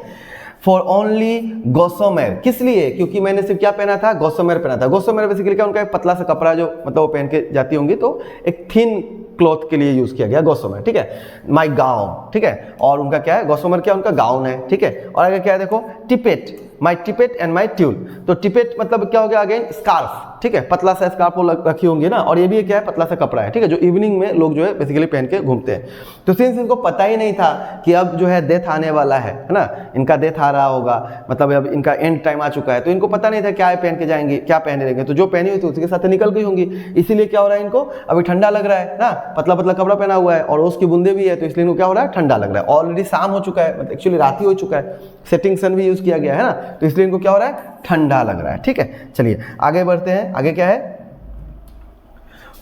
Speaker 1: फॉर ओनली गॉसोमेर, किस लिए, क्योंकि मैंने सिर्फ क्या पहना था, गॉसोमेर पहना था। गॉसोमेर बेसिकली क्या, उनका एक पतला सा कपड़ा जो मतलब वो पहन के जाती होंगी, तो एक थिन क्लॉथ के लिए यूज किया गया गॉसोमेर, ठीक है। माई गाउन, ठीक है, और उनका क्या है, गॉसोमेर क्या, उनका गाउन है, ठीक है। और आगे क्या है देखो, टिपेट, माई टिपेट एंड माई ट्यूल। तो टिपेट मतलब क्या हो गया अगेन स्कार्फ, ठीक है, पतला सा स्कार्फ वो रखी होंगी ना, और ये भी क्या है पतला सा कपड़ा है, ठीक है, जो इवनिंग में लोग जो है बेसिकली पहन के घूमते हैं। तो सिंस इनको पता ही नहीं था कि अब जो है डेथ आने वाला है ना, इनका डेथ आ रहा होगा, मतलब अब इनका एंड टाइम आ चुका है, तो इनको पता नहीं था क्या पहन के जाएंगे, क्या पहने रहेंगे, तो जो पहनी हुई थी उसके साथ निकल गई होंगी। इसीलिए क्या हो रहा है इनको अभी ठंडा लग रहा है ना, पतला पतला कपड़ा पहना हुआ है और उसकी बूंदे भी है, तो इसलिए इनको क्या हो रहा है ठंडा लग रहा है। ऑलरेडी शाम हो चुका है, मतलब एक्चुअली रात ही हो चुका है, सेटिंग सन भी यूज किया गया है ना, तो इसलिए इनको क्या हो रहा है ठंडा लग रहा है, ठीक है। चलिए आगे बढ़ते हैं, आगे क्या है,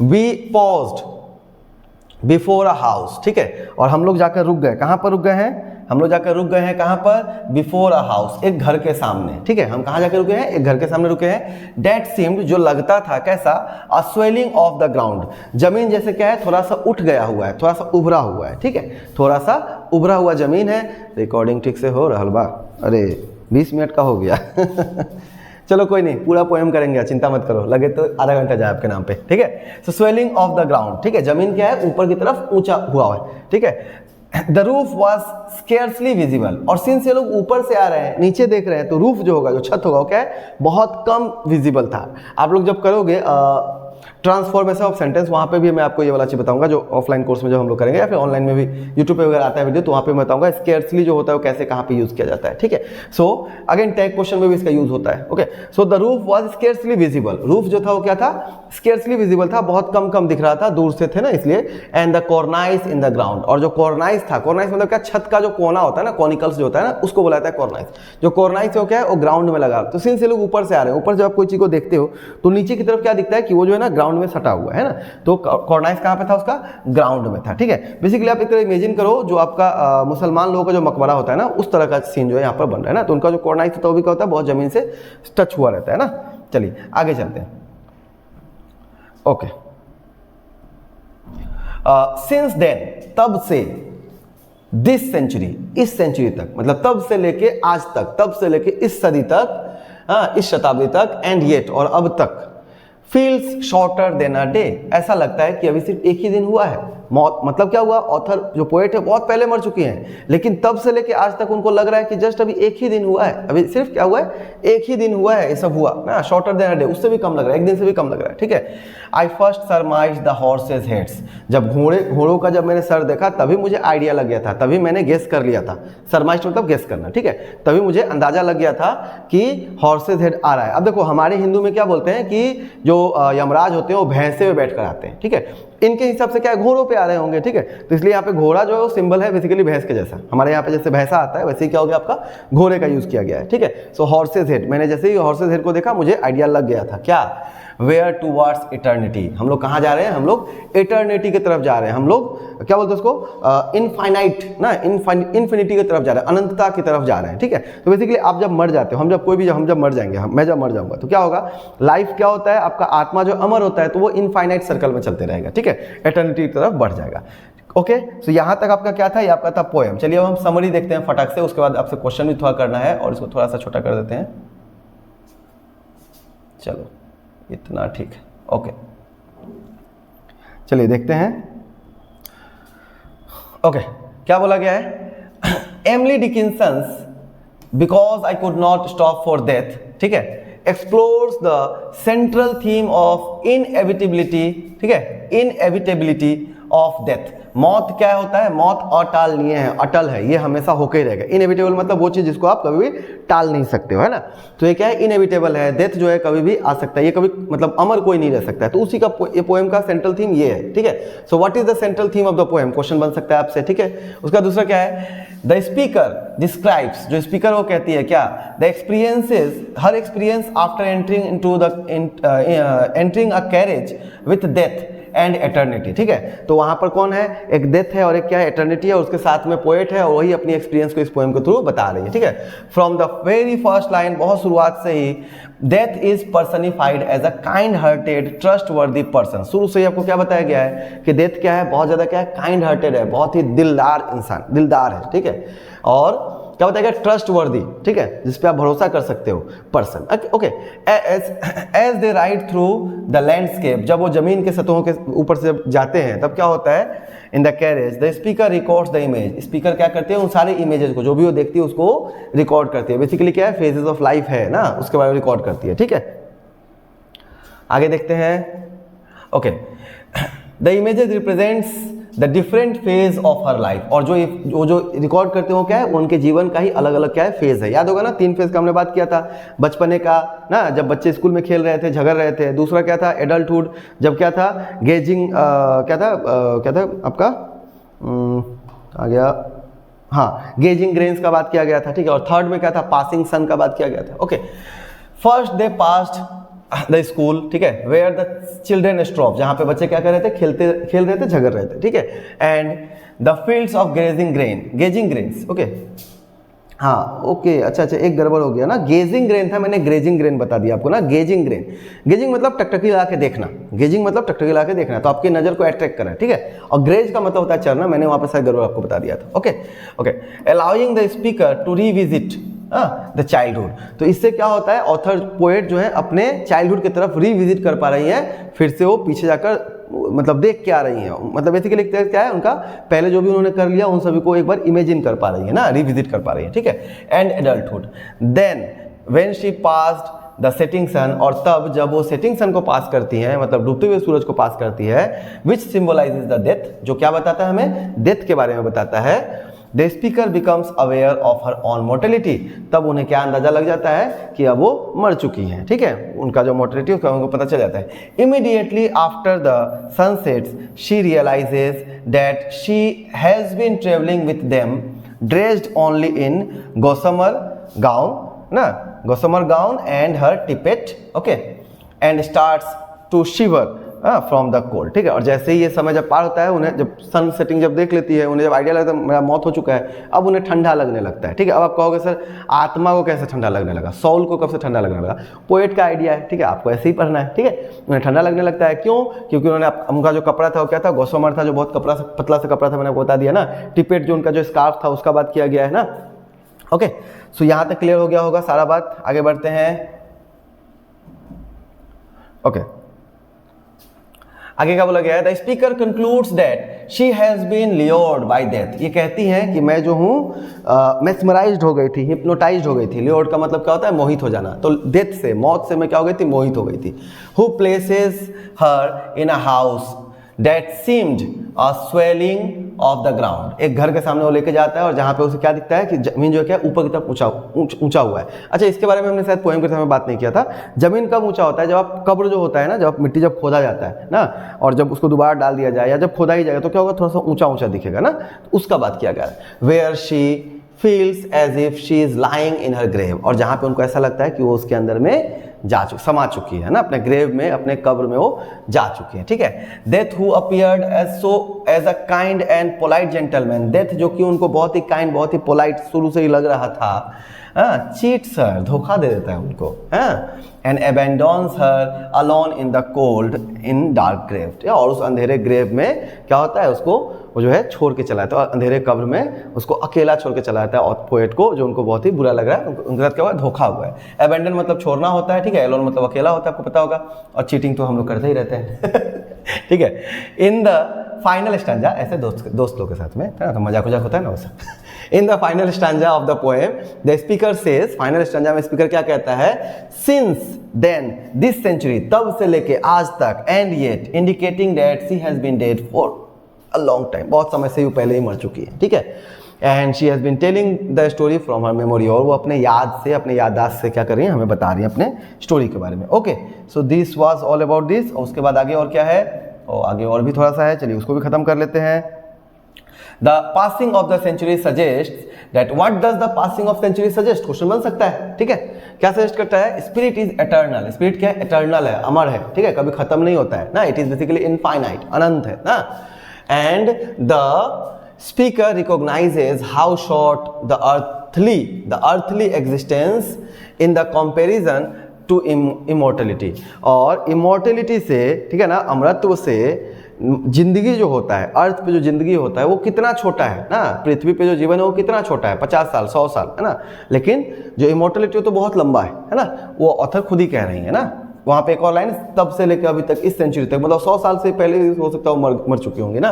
Speaker 1: we paused before a house, ठीक है, और हम लोग जाकर रुक गए, कहां पर रुक गए हैं, हम लोग जाकर रुक गए हैं कहां पर, बिफोर अ हाउस, एक घर के सामने, ठीक है, हम कहां जाकर रुके हैं, एक घर के सामने रुके हैं। दैट सीम्ड, जो लगता था कैसा, अ स्वेलिंग ऑफ द ग्राउंड, जमीन जैसे क्या है थोड़ा सा उठ गया हुआ है, थोड़ा सा उभरा हुआ है, ठीक है, थोड़ा सा उभरा हुआ जमीन है। रिकॉर्डिंग ठीक से हो रहा बा, अरे 20 मिनट का हो गया चलो कोई नहीं, पूरा पोएम करेंगे, चिंता मत करो, लगे तो आधा घंटा जाए आपके नाम पे, ठीक है। सो स्वेलिंग ऑफ द ग्राउंड, ठीक है, जमीन क्या है ऊपर की तरफ ऊंचा हुआ है, ठीक है। The roof was scarcely visible, और सिंस ये लोग ऊपर से आ रहे हैं नीचे देख रहे हैं, तो रूफ जो होगा, जो छत होगा, वो क्या है बहुत कम विजिबल था। आप लोग जब करोगे ट्रांसफॉर्मेशन ऑफ सेंटेंस, वहाँ पे भी मैं आपको ये वाला चीज़ बताऊंगा, जो ऑफलाइन कोर्स में जो हम लोग करेंगे, या फिर ऑनलाइन में भी यूट्यूब पे वगैरह आता है वीडियो, तो वहाँ पे मैं बताऊंगा स्केर्सली जो होता है वो कैसे कहाँ पे यूज किया जाता है, ठीक है। सो अगेन टैग क्वेश्चन में भी इसका यूज होता है, okay. So the roof was scarcely visible, roof जो था वो क्या था, स्केर्सली विजिबल था, बहुत कम कम दिख रहा था, दूर से थे ना इसलिए। And the cornice in the ground, और जो कॉर्नाइस था, कॉर्नाइस मतलब क्या, छत का जो कोना होता है ना, कॉनिकल्स जो होता है ना, उसको बोला जाता है कॉर्नाइस। जो कॉर्नाइस है क्या है, वो ग्राउंड में लगा। तो सिंस ये लोग ऊपर से आ रहे हैं, ऊपर जब आप कोई चीज को देखते हो तो नीचे की तरफ क्या दिखता है कि वो जो है ना ग्राउंड में सटा हुआ है ना, तो कॉर्नाइस कहां पे था, उसका ग्राउंड में था, ठीक है। बेसिकली आप एक तरह इमेजिन करो, जो आपका मुसलमान लोगों का जो मकबरा होता है ना, उस तरह का सीन जो है यहाँ पर बन रहा है ना, तो उनका जो कॉर्नाइस होता है वो भी क्या होता है, बहुत जमीन से टच हुआ रहता है ना। चलिए आगे चलते हैं, ओके। सिंस देन, तब से, दिस सेंचुरी, इस सेंचुरी तक, मतलब तब से लेके आज तक, तब से लेके इस सदी तक, इस शताब्दी तक, एंड येट, और अब तक, feels shorter than a day, ऐसा लगता है कि अभी सिर्फ एक ही दिन हुआ है। मौत मतलब क्या हुआ, ऑथर जो पोएट है बहुत पहले मर चुकी हैं, लेकिन तब से लेके आज तक उनको लग रहा है कि जस्ट अभी एक ही दिन हुआ है, अभी सिर्फ क्या हुआ है, एक ही दिन हुआ है, ये सब हुआ ना, शॉर्टर देन अ डे, उससे भी कम लग रहा है, एक दिन से भी कम लग रहा है, ठीक है। I first surmised the horses' heads, जब घोड़ों का जब मैंने सर देखा तभी मुझे आइडिया लग गया था, तभी मैंने गेस कर लिया था, सरमाइज मतलब गेस करना, ठीक है, तभी मुझे अंदाजा लग गया था कि हॉर्सेज हेड आ रहा है। अब देखो हमारे हिंदू में क्या बोलते हैं कि जो यमराज होते हैं वो भैंसे में बैठ कर आते हैं, ठीक है, इनके हिसाब से क्या है, घोड़ों पे आ रहे होंगे, ठीक है, तो इसलिए यहाँ पे घोड़ा जो है वो सिंबल है बेसिकली भैंस के जैसा, हमारे यहाँ पे जैसे भैंसा आता है वैसे ही क्या हो गया, आपका घोड़े का यूज किया गया है, ठीक है। सो हॉर्सेज हेड, मैंने जैसे ही हॉर्सेज हेड को देखा मुझे आइडिया लग गया था, क्या, वेयर टूवर्ड्स इटर्निटी, हम लोग कहाँ जा रहे हैं, हम लोग इटर्निटी की तरफ जा रहे हैं, हम लोग क्या बोलते हैं उसको, इनफाइनाइट ना, इन्फिनिटी की तरफ जा रहे हैं, अनंतता की तरफ जा रहे हैं, ठीक है। तो बेसिकली आप जब मर जाते हो, हम जब कोई भी, हम जब मर जाएंगे, मैं जब मर जाऊंगा तो क्या होगा, लाइफ क्या होता है, आपका आत्मा जो अमर होता है तो वो इनफाइनाइट सर्कल में चलते रहेगा, ठीक है, इटर्निटी की तरफ बढ़ जाएगा, ओके। सो यहाँ तक आपका क्या था, ये आपका था पोएम। चलिए अब हम समरी देखते हैं फटाक से, उसके बाद आपसे क्वेश्चन भी थोड़ा करना है, और इसको थोड़ा सा छोटा कर देते हैं, चलो इतना ठीक है, ओके। चलिए देखते हैं, ओके, क्या बोला गया है, Emily Dickinson's because I could not stop for death, ठीक है, explores the central theme of inevitability, ठीक है, इनएविटेबिलिटी ऑफ डेथ। मौत क्या होता है, मौत अटालनीय है, अटल है, ये हमेशा होकर ही रहेगा। इनएविटेबल मतलब वो चीज जिसको आप कभी भी टाल नहीं सकते हो, है ना, तो ये क्या है, इनएविटेबल है, डेथ जो है कभी भी आ सकता है, ये कभी मतलब अमर कोई नहीं रह सकता है, तो उसी का ये पोएम का सेंट्रल थीम ये है, ठीक है। So what is the central theme of the poem, question बन सकता है आपसे, ठीक है। उसका दूसरा क्या है, द स्पीकर डिस्क्राइब्स, जो स्पीकर वो कहती है क्या, the experiences, her experience after entering into the entering a carriage with death and eternity, ठीक है। तो वहां पर कौन है, एक डेथ है और एक क्या है, एटर्निटी है, और उसके साथ में पोएट है, और वही अपनी एक्सपीरियंस को इस पोएम के थ्रू बता रही है, ठीक है। From the very first line, बहुत शुरुआत से ही, death is personified as a kind hearted trustworthy person, शुरू से ही आपको क्या बताया गया है कि डेथ क्या है, बहुत ज्यादा क्या है, काइंड हार्टेड है, बहुत ही दिलदार इंसान, दिलदार है, ठीक है, और क्या बताएगा, ट्रस्ट वर्दी, ठीक है, जिसपे आप भरोसा कर सकते हो, person, okay. As they ride through the landscape, जब वो जमीन के सतहों के ऊपर से जाते हैं तब क्या होता है, in the carriage the speaker records the image, speaker क्या करते हैं उन सारे इमेजेस को, जो भी वो देखती है उसको रिकॉर्ड करती है। बेसिकली क्या है, फेजेस ऑफ लाइफ है ना, उसके बारे में रिकॉर्ड करती है। ठीक है, आगे देखते हैं। Okay, the images represents the different phase of her life, और जो रिकॉर्ड करते हो क्या है, उनके जीवन का ही अलग अलग क्या है फेज है। याद होगा ना, 3 फेज का हमने बात किया था, बचपने का ना, जब बच्चे स्कूल में खेल रहे थे, झगड़ रहे थे। दूसरा क्या था, एडल्टहुड, जब क्या था, गेजिंग क्या था आपका आ गया, हाँ, गेजिंग ग्रेन्स का बात किया गया था। ठीक है, और थर्ड में क्या था, पासिंग सन का बात किया गया था। Okay, first they passed the school, ठीक है, वेयर द चिल्ड्रेन स्टॉप, जहां पे बच्चे क्या कर रहे थे, खेल रहे थे, झगड़ रहे थे। ठीक है, and the fields of gazing grains. Okay, हाँ, ओके, अच्छा, एक गड़बड़ हो गया ना, गेजिंग ग्रेन था, मैंने ग्रेजिंग ग्रेन बता दिया आपको ना। गेजिंग ग्रेन, गेजिंग मतलब टकटकी लगा के देखना, गेजिंग मतलब टकटकी लगा के देखना, तो आपकी नजर को अट्रैक्ट करना है। ठीक है, और ग्रेज का मतलब होता है चरना, मैंने वहां पे शायद गड़बड़ आपको बता दिया था। Okay, allowing the speaker to revisit the childhood, तो इससे क्या होता है, ऑथर पोएट जो है अपने चाइल्डहुड की तरफ रिविजिट कर पा रही है, फिर से वो पीछे जाकर मतलब देख के आ रही हैं, मतलब बेसिकली क्या है, उनका पहले जो भी उन्होंने कर लिया उन सभी को एक बार इमेजिन कर पा रही है ना, रिविजिट कर पा रही है। ठीक है, and adulthood, then when she passed the setting sun, और तब जब वो सेटिंग सन को पास करती है, मतलब डूबते हुए सूरज को पास करती है, विच सिंबलाइजेज द डेथ, जो क्या बताता है हमें, डेथ के बारे में बताता है। The speaker becomes aware of her on mortality, तब उन्हें क्या अंदाजा लग जाता है कि अब वो मर चुकी हैं। ठीक है, उनका जो मोर्टेलिटी उसका उनको पता चल जाता है। Immediately after the sunsets she realises that she has been travelling with them dressed only in gossamer gown ना, gossamer gown and her tippet. Okay, and starts to shiver from the cold. ठीक है, और जैसे ही ये समय जब पार होता है, उन्हें जब सन सेटिंग जब देख लेती है, उन्हें जब आइडिया लगता है मेरा मौत हो चुका है, अब उन्हें ठंडा लगने लगता है। ठीक है, अब आप कहोगे सर आत्मा को कैसे ठंडा लगने लगा, सोल को कब से ठंडा लगने लगा, पोएट का आइडिया है। ठीक है, आपको ऐसे ही पढ़ना है। ठीक है, उन्हें ठंडा लगने लगता है, क्यों, क्योंकि उन्होंने उनका जो कपड़ा था वो क्या था, गॉसमर था, जो बहुत पतला सा कपड़ा था, मैंने आपको बता दिया ना। टिपेट जो उनका जो स्कार्फ था उसका बात किया गया है ना। ओके, सो यहाँ तक क्लियर हो गया होगा सारा बात, आगे बढ़ते हैं। ओके, आगे क्या बोला गया है, the speaker concludes that she has been lured by death, ये कहती हैं कि मैं जो हूँ मेस्मराइज्ड हो गई थी, हिप्नोटाइज्ड हो गई थी। ल्योर्ड का मतलब क्या होता है, मोहित हो जाना, तो डेथ से, मौत से मैं क्या हो गई थी, मोहित हो गई थी। Who places her in a house that seemed a swelling of the ground, एक घर के सामने वो लेके जाता है और जहाँ पे उसे क्या दिखता है कि जमीन जो है क्या ऊपर की तरफ ऊंचा हुआ है। अच्छा, इसके बारे में हमने शायद पोएम के समय बात नहीं किया था। जमीन कब ऊंचा होता है, जब आप कब्र जो होता है ना, जब मिट्टी जब खोदा जाता है ना, और जब उसको दोबारा डाल दिया जाए या जब खोदा ही जाएगा तो क्या होगा, थोड़ा सा ऊंचा ऊंचा दिखेगा ना, तो उसका बात किया गया है। Where she feels as if she is lying in her grave, और जहाँ पे उनको ऐसा लगता है कि वो उसके अंदर में समा चुकी है ना, अपने ग्रेव में, अपने कब्र में वो जा चुकी है। ठीक है, death who appeared as a kind and polite gentleman, death जो कि उनको बहुत ही काइंड, बहुत ही पोलाइट शुरू से ही लग रहा था, चीट्स हर, धोखा दे देता है उनको, and abandons her alone in the cold in dark grave, और उस अंधेरे ग्रेव में क्या होता है, उसको वो जो है छोड़ के चला जाता है, अंधेरे कब्र में उसको अकेला छोड़ के चला जाता है, और पोएट को जो उनको बहुत ही बुरा लग रहा है, उनके साथ क्या हुआ, धोखा हुआ है। अबैंडन मतलब छोड़ना होता है। ठीक है, एलोन मतलब अकेला होता है, आपको पता होगा, और चीटिंग तो हम लोग करते ही रहते हैं। ठीक है, इन द फाइनल स्टैंजा, ऐसे दोस्त लोग के साथ में तो मजाक होता है ना वैसा। In the final stanza of the poem the speaker says, final stanza में स्पीकर क्या कहता है, सिंस देन दिस सेंचुरी, तब से लेके आज तक, and yet indicating that she has been dead for a long time, बहुत समय से वो पहले ही मर चुकी है। ठीक है, and she has been telling the story from her memory, और वो अपने याद से, अपने याददाश्त से क्या कर रही है, हमें बता रही है अपने स्टोरी के बारे में। Okay, so this was all about this. और उसके बाद आगे और क्या है, और आगे और भी थोड़ा सा है, चलिए उसको भी खत्म कर लेते हैं। The passing of the century suggest that, what does the passing of century suggest, question बन सकता है। ठीक है, क्या सजेस्ट करता है, स्पिरिट इज एटर्नल, स्पिरिट क्या है, एटर्नल है, अमर है। ठीक है, कभी खत्म नहीं होता है ना, इट इज बेसिकली इनफाइनाइट, अनंत है ना। And the speaker recognises how short the earthly existence in the comparison to immortality, और इमोर्टलिटी से, ठीक है ना, अमरत्व से जिंदगी जो होता है, अर्थ पे जो जिंदगी होता है वो कितना छोटा है ना, पृथ्वी पे जो जीवन है वो कितना छोटा है, 50 साल 100 साल है ना, लेकिन जो इमोर्टलिटी तो बहुत लंबा है ना, वो ऑथर खुद ही कह रही है ना। वहाँ पे एक और लाइन, तब से लेकर अभी तक इस सेंचुरी तक, मतलब 100 साल से पहले हो सकता है वो मर चुके होंगे ना।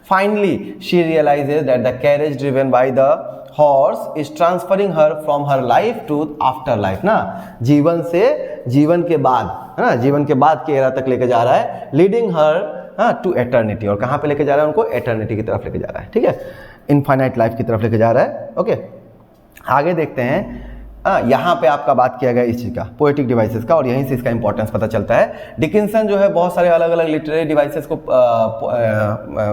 Speaker 1: Finally she realises that the carriage driven by the horse is transferring her from her life to afterlife ना, जीवन से जीवन के बाद, है ना, जीवन के बाद के एरा तक लेके जा रहा है, लीडिंग हर टू एटर्निटी। और कहाँ पे लेके जा रहा है उनको? एटर्निटी की तरफ लेके जा रहा है, ठीक है, इनफाइनाइट लाइफ की तरफ लेके जा रहा है। ओके, आगे देखते हैं। यहाँ पे आपका बात किया गया इस चीज़ का, पोएटिक डिवाइसेस का, और यहीं से इसका इंपॉर्टेंस पता चलता है। डिकिंसन जो है बहुत सारे अलग अलग लिटरेरी डिवाइसेस को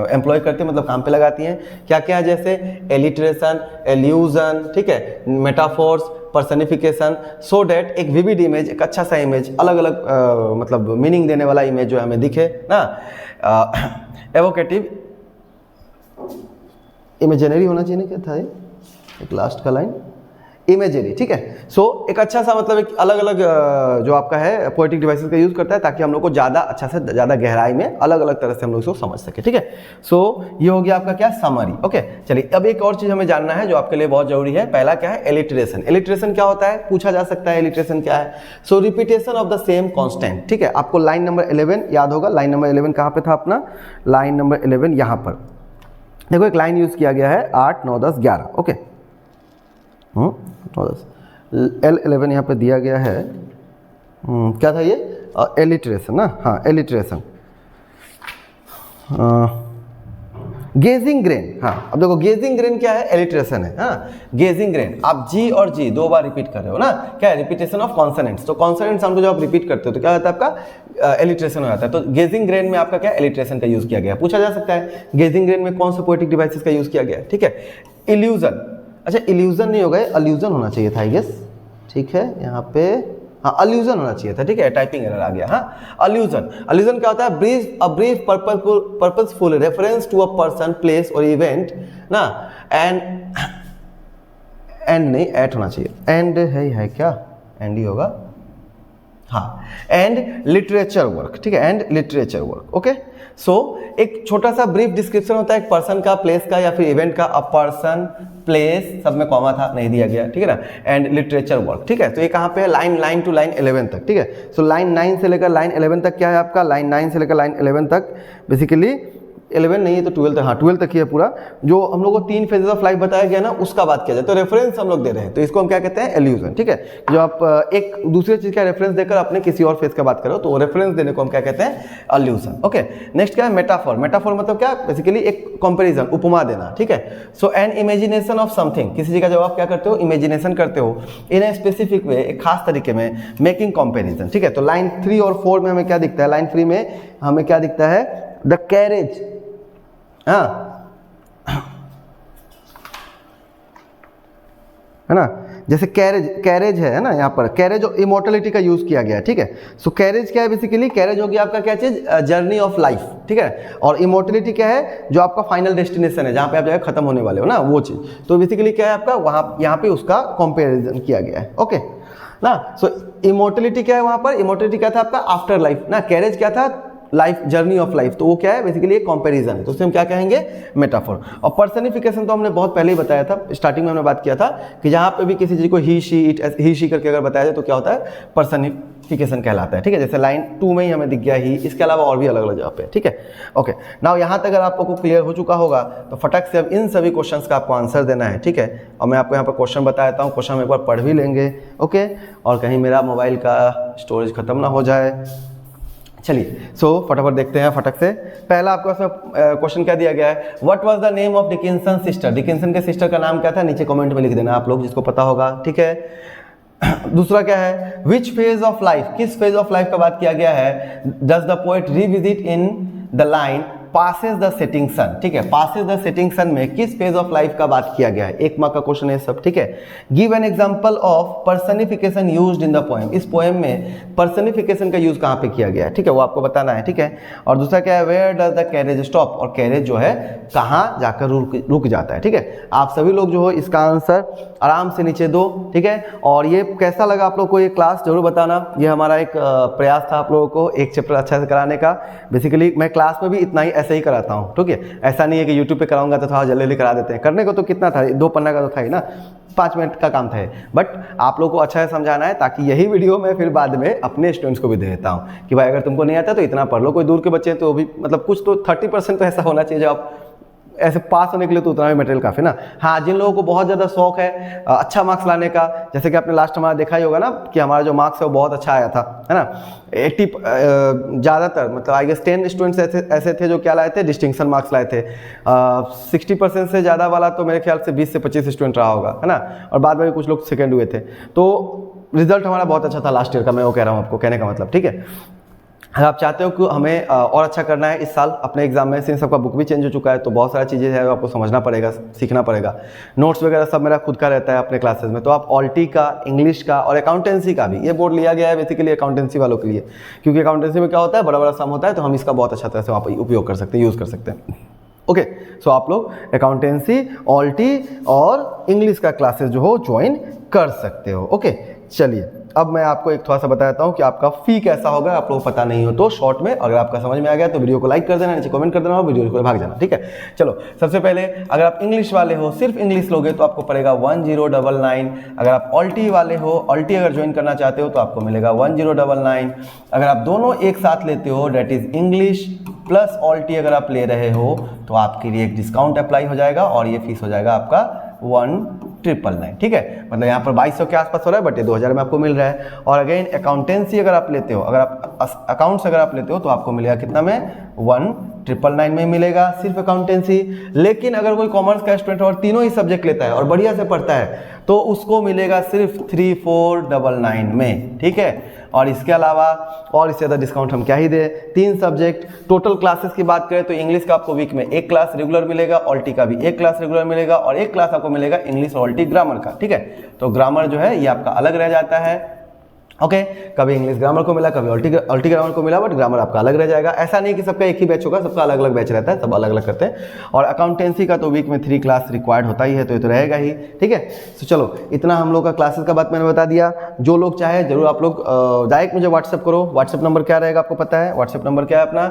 Speaker 1: एम्प्लॉय करती है, मतलब काम पे लगाती हैं। क्या क्या है? जैसे एलिट्रेशन, एल्यूजन, ठीक है, मेटाफोर्स, पर्सनिफिकेशन, सो डैट एक विविड इमेज, एक अच्छा सा इमेज, अलग अलग मतलब मीनिंग देने वाला इमेज जो हमें दिखे ना। एवोकेटिव, इमेजिनरी होना चाहिए, क्या था ये एक लास्ट का लाइन, इमेजरी, ठीक है। सो एक अच्छा सा मतलब एक अलग अलग जो आपका है पोएटिक डिवाइसेस का यूज़ करता है, ताकि हम लोग को ज़्यादा अच्छा से ज़्यादा गहराई में अलग अलग तरह से हम लोग इसको समझ सके, ठीक है। सो ये हो गया आपका क्या, समरी। ओके, चलिए अब एक और चीज़ हमें जानना है जो आपके लिए बहुत जरूरी है। पहला क्या है? एलिट्रेशन। एलिट्रेशन क्या होता है? पूछा जा सकता है एलिट्रेशन क्या है। So repetition of the same constant, ठीक है। आपको लाइन नंबर 11 याद होगा। लाइन नंबर 11 कहाँ पे था अपना? लाइन नंबर 11 यहाँ पर देखो, एक लाइन यूज़ किया गया है 8, 9, 10, 11। ओके, 9, 10, L11 यहाँ पे दिया गया है। क्या था ये? एलिट्रेशन ना, हाँ एलिट्रेशन। गेजिंग ग्रेन, हाँ अब देखो गेजिंग ग्रेन क्या है? एलिट्रेशन है। हाँ, गेजिंग ग्रेन, आप जी और जी दो बार रिपीट कर रहे हो ना, क्या है? Repetition of consonants. तो कॉन्सोनेंट साउंड को जब आप रिपीट करते हो तो क्या होता है आपका? एलिट्रेशन हो जाता है। तो गेजिंग ग्रेन में आपका क्या? एलिट्रेशन का यूज किया गया। पूछा जा सकता है गेजिंग ग्रेन में कौन से पोएटिक डिवाइसेस का यूज किया गया, ठीक है। इल्यूजन, अच्छा इल्यूजन नहीं होगा, अल्यूजन होना चाहिए था आई गेस, ठीक है। यहाँ पे हाँ अल्यूजन होना चाहिए था, ठीक है, टाइपिंग एरर आ गया। हाँ, अल्यूजन, अल्यूजन क्या होता है? Brief purposeful reference to a person, place और इवेंट ना। एंड नहीं, एट होना चाहिए, एंड है क्या? एंड ही होगा, हाँ। एंड लिटरेचर वर्क, ठीक है, एंड लिटरेचर वर्क। ओके, सो एक छोटा सा ब्रीफ डिस्क्रिप्शन होता है एक पर्सन का, प्लेस का या फिर इवेंट का। अ पर्सन, प्लेस, सब में कॉमा था, नहीं दिया गया, ठीक है ना। एंड लिटरेचर वर्क, ठीक है। तो ये कहाँ पे है? लाइन टू लाइन 11 तक, ठीक है। सो लाइन 9 से लेकर लाइन 11 तक क्या है आपका? लाइन 9 से लेकर लाइन 11 तक बेसिकली 11 नहीं है तो 12 तक, हाँ 12 तक ही है पूरा। जो हम लोग को 3 फेजेस ऑफ लाइफ बताया गया ना, उसका बात किया जाए तो रेफरेंस हम लोग दे रहे हैं, तो इसको हम क्या कहते हैं? एल्यूजन, ठीक है। जो आप एक दूसरे चीज का रेफरेंस देकर अपने किसी और फेज का बात करो तो रेफरेंस देने को हम क्या कहते हैं? एल्यूजन। ओके, नेक्स्ट क्या है? मेटाफोर। मेटाफोर मतलब क्या? बेसिकली एक कंपैरिजन, उपमा देना, ठीक है। सो एन इमेजिनेशन ऑफ समथिंग, किसी चीज का जब आप क्या करते हो? इमेजिनेशन करते हो इन ए स्पेसिफिक वे, एक खास तरीके में, मेकिंग कंपैरिजन, ठीक है। तो लाइन 3 और 4 में हमें क्या दिखता है? लाइन 3 में हमें क्या दिखता है? द कैरेज, हाँ है ना, जैसे कैरेज है ना, यहाँ पर कैरेज और इमोर्टलिटी का यूज किया गया है, ठीक है। सो कैरेज क्या है? बेसिकली कैरेज हो गया आपका क्या चीज? जर्नी ऑफ लाइफ, ठीक है। और इमोर्टलिटी क्या है? जो आपका फाइनल डेस्टिनेशन है, जहाँ पे आप जाकर खत्म होने वाले हो ना, वो चीज। तो बेसिकली क्या है आपका? वहाँ यहाँ पे उसका कंपेरिजन किया गया है। ओके ना, सो इमोर्टलिटी क्या है वहाँ पर? इमोर्टलिटी क्या था आपका? आफ्टर लाइफ ना। कैरेज क्या था? Life, journey of life. तो वो क्या है? बेसिकली एक कंपैरिजन है, तो उसे हम क्या कहेंगे? मेटाफोर। और पर्सनिफिकेशन तो हमने बहुत पहले ही बताया था, स्टार्टिंग में हमने बात किया था कि जहाँ पे भी किसी चीज को ही शी इट, ही शी करके अगर बताया जाए तो क्या होता है? पर्सनिफिकेशन कहलाता है, ठीक है। जैसे लाइन 2 में ही हमें दिख गया ही, इसके अलावा और भी अलग अलग जगह पे, ठीक है। ओके, नाउ यहाँ तक अगर आपको क्लियर हो चुका होगा तो फटक से अब इन सभी क्वेश्चंस का आपको आंसर देना है, ठीक है। और मैं आपको यहाँ पर क्वेश्चन बता देता हूँ, क्वेश्चन एक बार पढ़ भी लेंगे, ओके, और कहीं मेरा मोबाइल का स्टोरेज खत्म ना हो जाए। चलिए, सो फटाफट देखते हैं फटक से। पहला आपको इसमें क्वेश्चन क्या दिया गया है? What was the name of Dickinson sister? Dickinson के सिस्टर का नाम क्या था? नीचे कमेंट में लिख देना आप लोग, जिसको पता होगा, ठीक है। दूसरा क्या है? विच फेज ऑफ लाइफ, किस फेज ऑफ लाइफ का बात किया गया है? Does the poet revisit in the line passes the setting sun, ठीक है। पासेस द सेटिंग सन में किस फेज ऑफ लाइफ का बात किया गया है? 1 मार्क का क्वेश्चन है सब, ठीक है। Give an example of personification used in the poem, इस पोएम में पर्सनिफिकेशन का यूज कहाँ पे किया गया है, ठीक है, वो आपको बताना है, ठीक है। और दूसरा क्या है? Where does the carriage stop, और कैरेज जो है कहाँ जाकर रुक जाता है, ठीक है। आप सभी लोग जो हो इसका आंसर आराम से नीचे दो, ठीक है। और ये कैसा लगा आप लोग को? ये क्लास जरूर बताना। ये हमारा एक प्रयास था आप लोगों को एक चैप्टर अच्छा से कराने का। बेसिकली मैं क्लास में भी इतना ही ऐसे ही कराता हूँ, ठीक है। ऐसा नहीं है कि यूट्यूब पे कराऊंगा तो थोड़ा जल्दी करा देते हैं, करने को तो कितना था, 2 पन्ना का तो था ही ना, 5 मिनट का काम था, बट आप लोगों को अच्छा से समझाना है ताकि यही वीडियो मैं फिर बाद में अपने स्टूडेंट्स को भी दे देता हूँ कि भाई अगर तुमको नहीं आता तो इतना पढ़ लो। कोई दूर के बच्चे हैं तो भी मतलब कुछ तो 30% तो ऐसा होना चाहिए जो आप ऐसे पास होने के लिए, तो उतना भी मटेरियल काफ़ी ना। हाँ, जिन लोगों को बहुत ज़्यादा शौक है अच्छा मार्क्स लाने का, जैसे कि आपने लास्ट हमारा देखा ही होगा ना कि हमारा जो मार्क्स है वो बहुत अच्छा आया था, है ना। 80 ज़्यादातर मतलब आई गेस 10 स्टूडेंट्स ऐसे थे जो क्या लाए थे, डिस्टिंक्शन मार्क्स लाए थे। 60% से ज़्यादा वाला तो मेरे ख्याल से 20 से 25 स्टूडेंट रहा होगा, है ना। और बाद में भी कुछ लोग सेकेंड हुए थे। तो रिजल्ट हमारा बहुत अच्छा था लास्ट ईयर का, मैं वो कह रहा हूँ आपको, कहने का मतलब, ठीक है। अगर आप चाहते हो कि हमें और अच्छा करना है इस साल अपने एग्जाम में, सिंस सबका बुक भी चेंज हो चुका है तो बहुत सारी चीज़ें हैं आपको समझना पड़ेगा, सीखना पड़ेगा। नोट्स वगैरह सब मेरा खुद का रहता है अपने क्लासेस में, तो आप ऑल्टी का, इंग्लिश का और अकाउंटेंसी का भी, ये बोर्ड लिया गया है बेसिकली अकाउंटेंसी वालों के लिए, क्योंकि अकाउंटेंसी में क्या होता है, बड़ा बड़ा सम होता है, तो हम इसका बहुत अच्छा तरह से वहाँ पर उपयोग कर सकते हैं, यूज़ कर सकते हैं। ओके, सो आप लोग अकाउंटेंसी, ऑल्टी और इंग्लिश का क्लासेस जो हो ज्वाइन कर सकते हो। ओके, चलिए अब मैं आपको एक थोड़ा सा बताता हूँ कि आपका फ़ी कैसा होगा, आप लोगों को पता नहीं हो तो शॉर्ट में, अगर आपका समझ में आ गया तो वीडियो को लाइक कर देना, नीचे कमेंट कर देना और वीडियो को भाग जाना, ठीक है। चलो, सबसे पहले अगर आप इंग्लिश वाले हो, सिर्फ इंग्लिश लोगे तो आपको पड़ेगा 1099। अगर आप ऑल्टी वाले हो, ऑल्टी अगर ज्वाइन करना चाहते हो तो आपको मिलेगा 1099। अगर आप दोनों एक साथ लेते हो, डेट इज इंग्लिश प्लस ऑल्टी अगर आप ले रहे हो तो आपके लिए एक डिस्काउंट अप्लाई हो जाएगा और ये फीस हो जाएगा आपका 1999, ठीक है। मतलब यहाँ पर 2200 के आसपास हो रहा है, बट ये 2000 में आपको मिल रहा है। और अगेन अकाउंटेंसी अगर आप लेते हो, अगर आप अकाउंट्स अगर आप लेते हो तो आपको मिलेगा कितना में, 1999 में मिलेगा सिर्फ अकाउंटेंसी। लेकिन अगर कोई कॉमर्स का स्टूडेंट और तीनों ही सब्जेक्ट लेता है और बढ़िया से पढ़ता है तो उसको मिलेगा सिर्फ 3499 में, ठीक है। और इसके अलावा और इससे ज़्यादा डिस्काउंट हम क्या ही दें, 3 सब्जेक्ट टोटल क्लासेस की बात करें तो इंग्लिश का आपको वीक में 1 क्लास रेगुलर मिलेगा, ऑल्टी का भी 1 क्लास रेगुलर मिलेगा और 1 क्लास आपको मिलेगा इंग्लिश और ऑल्टी ग्रामर का, ठीक है। तो ग्रामर जो है ये आपका अलग रह जाता है, ओके। कभी इंग्लिश ग्रामर को मिला, कभी ऑल्टी ग्रामर को मिला, बट ग्रामर आपका अलग रह जाएगा। ऐसा नहीं कि सबका एक ही बैच होगा, सबका अलग अलग बैच रहता है, सब अलग अलग करते हैं। और अकाउंटेंसी का तो वीक में 3 क्लास रिक्वायर्ड होता ही है, तो ये तो रहेगा ही, ठीक है। तो चलो, इतना हम लोग का क्लासेस का बात मैंने बता दिया। जो लोग चाहे जरूर आप लोग डायरेक्ट मुझे व्हाट्सएप करो। व्हाट्सएप नंबर क्या रहेगा आपको पता है, व्हाट्सएप नंबर क्या है अपना,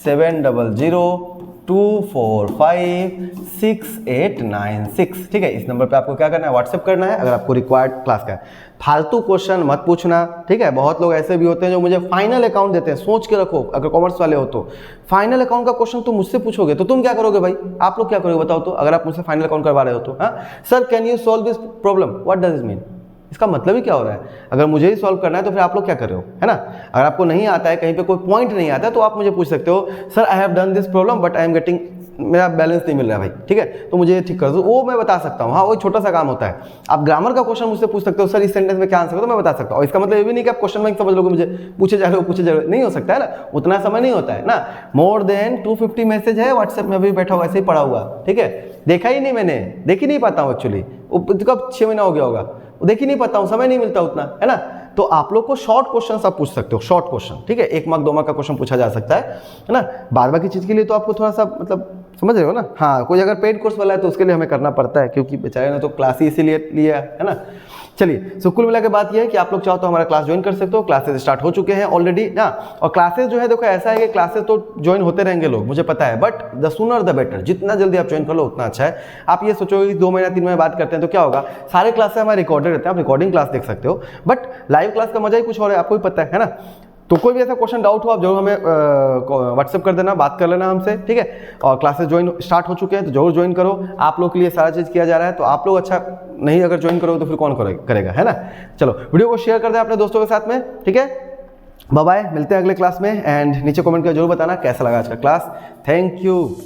Speaker 1: 7002456896, ठीक है। इस नंबर पे आपको क्या करना है, व्हाट्सएप करना है अगर आपको रिक्वायर्ड क्लास का है। फालतू क्वेश्चन मत पूछना, ठीक है। बहुत लोग ऐसे भी होते हैं जो मुझे फाइनल अकाउंट देते हैं, सोच के रखो अगर कॉमर्स वाले हो तो फाइनल अकाउंट का क्वेश्चन तुम मुझसे पूछोगे तो तुम क्या करोगे भाई, आप लोग क्या करोगे बताओ तो, अगर आप मुझसे फाइनल अकाउंट करवा रहे हो तो। हाँ sir, can you solve this problem, what does it mean, इसका मतलब ही क्या हो रहा है। अगर मुझे ही सॉल्व करना है तो फिर आप लोग क्या कर रहे हो, है ना। अगर आपको नहीं आता है, कहीं पे कोई पॉइंट नहीं आता है तो आप मुझे पूछ सकते हो, sir I have done this problem but I am getting, मेरा बैलेंस नहीं मिल रहा है भाई, ठीक है, तो मुझे ये ठीक कर दो, वो मैं बता सकता हूँ। हाँ, वो छोटा सा काम होता है। आप ग्रामर का क्वेश्चन मुझसे पूछ सकते हो, सर इस सेंटेंस में क्या आंसर हो, तो मैं बता सकता हूँ। इसका मतलब ये भी नहीं कि आप क्वेश्चन बैंक समझ लोगे, मुझे पूछे जा रहे हो, नहीं हो सकता है ना, उतना समय नहीं होता है ना। मोर देन 250 मैसेज है व्हाट्सएप में, अभी बैठा हुआ ऐसे ही पड़ा हुआ, ठीक है। देखा ही नहीं मैंने, देख ही नहीं पाता हूँ एक्चुअली, कब 6 महीना हो गया होगा, वो देख ही नहीं पाता हूँ, समय नहीं मिलता उतना, है ना। तो आप लोग को शॉर्ट क्वेश्चन आप पूछ सकते हो, शॉर्ट क्वेश्चन, ठीक है। 1 मार्क 2 मार्क का क्वेश्चन पूछा जा सकता है ना। बार की चीज़ के लिए तो आपको थोड़ा सा मतलब समझ रहे हो ना। हाँ, कोई अगर पेड कोर्स वाला है तो उसके लिए हमें करना पड़ता है, क्योंकि बेचारे ने तो क्लास ही इसीलिए लिया है ना। चलिए, सो कुल मिला के बात यह है कि आप लोग चाहो तो हमारा क्लास ज्वाइन कर सकते हो। क्लासेस स्टार्ट हो चुके हैं ऑलरेडी ना। और क्लासेस जो है देखो ऐसा है कि क्लासेस तो ज्वाइन होते रहेंगे लोग, मुझे पता है, but the sooner the better, जितना जल्दी आप ज्वाइन कर लो उतना अच्छा है। आप ये सोचो कि 2 महीना 3 महीने बात करते हैं तो क्या होगा, सारे क्लासेस हमारे रिकॉर्डेड रहते हैं, आप रिकॉर्डिंग क्लास देख सकते हो, बट लाइव क्लास का मजा ही कुछ और है, आपको भी पता है ना। तो कोई भी ऐसा क्वेश्चन डाउट हो आप जरूर हमें व्हाट्सएप कर देना, बात कर लेना हमसे, ठीक है। और क्लासेस ज्वाइन स्टार्ट हो चुके हैं तो जरूर ज्वाइन करो। आप लोग के लिए सारा चीज़ किया जा रहा है, तो आप लोग अच्छा नहीं अगर ज्वाइन करोगे तो फिर कौन करेगा, है ना। चलो, वीडियो को शेयर कर दें अपने दोस्तों के साथ में, ठीक है। बाय बाय, मिलते हैं अगले क्लास में। एंड नीचे कमेंट कर जरूर बताना कैसा लगा आज का क्लास। Thank you.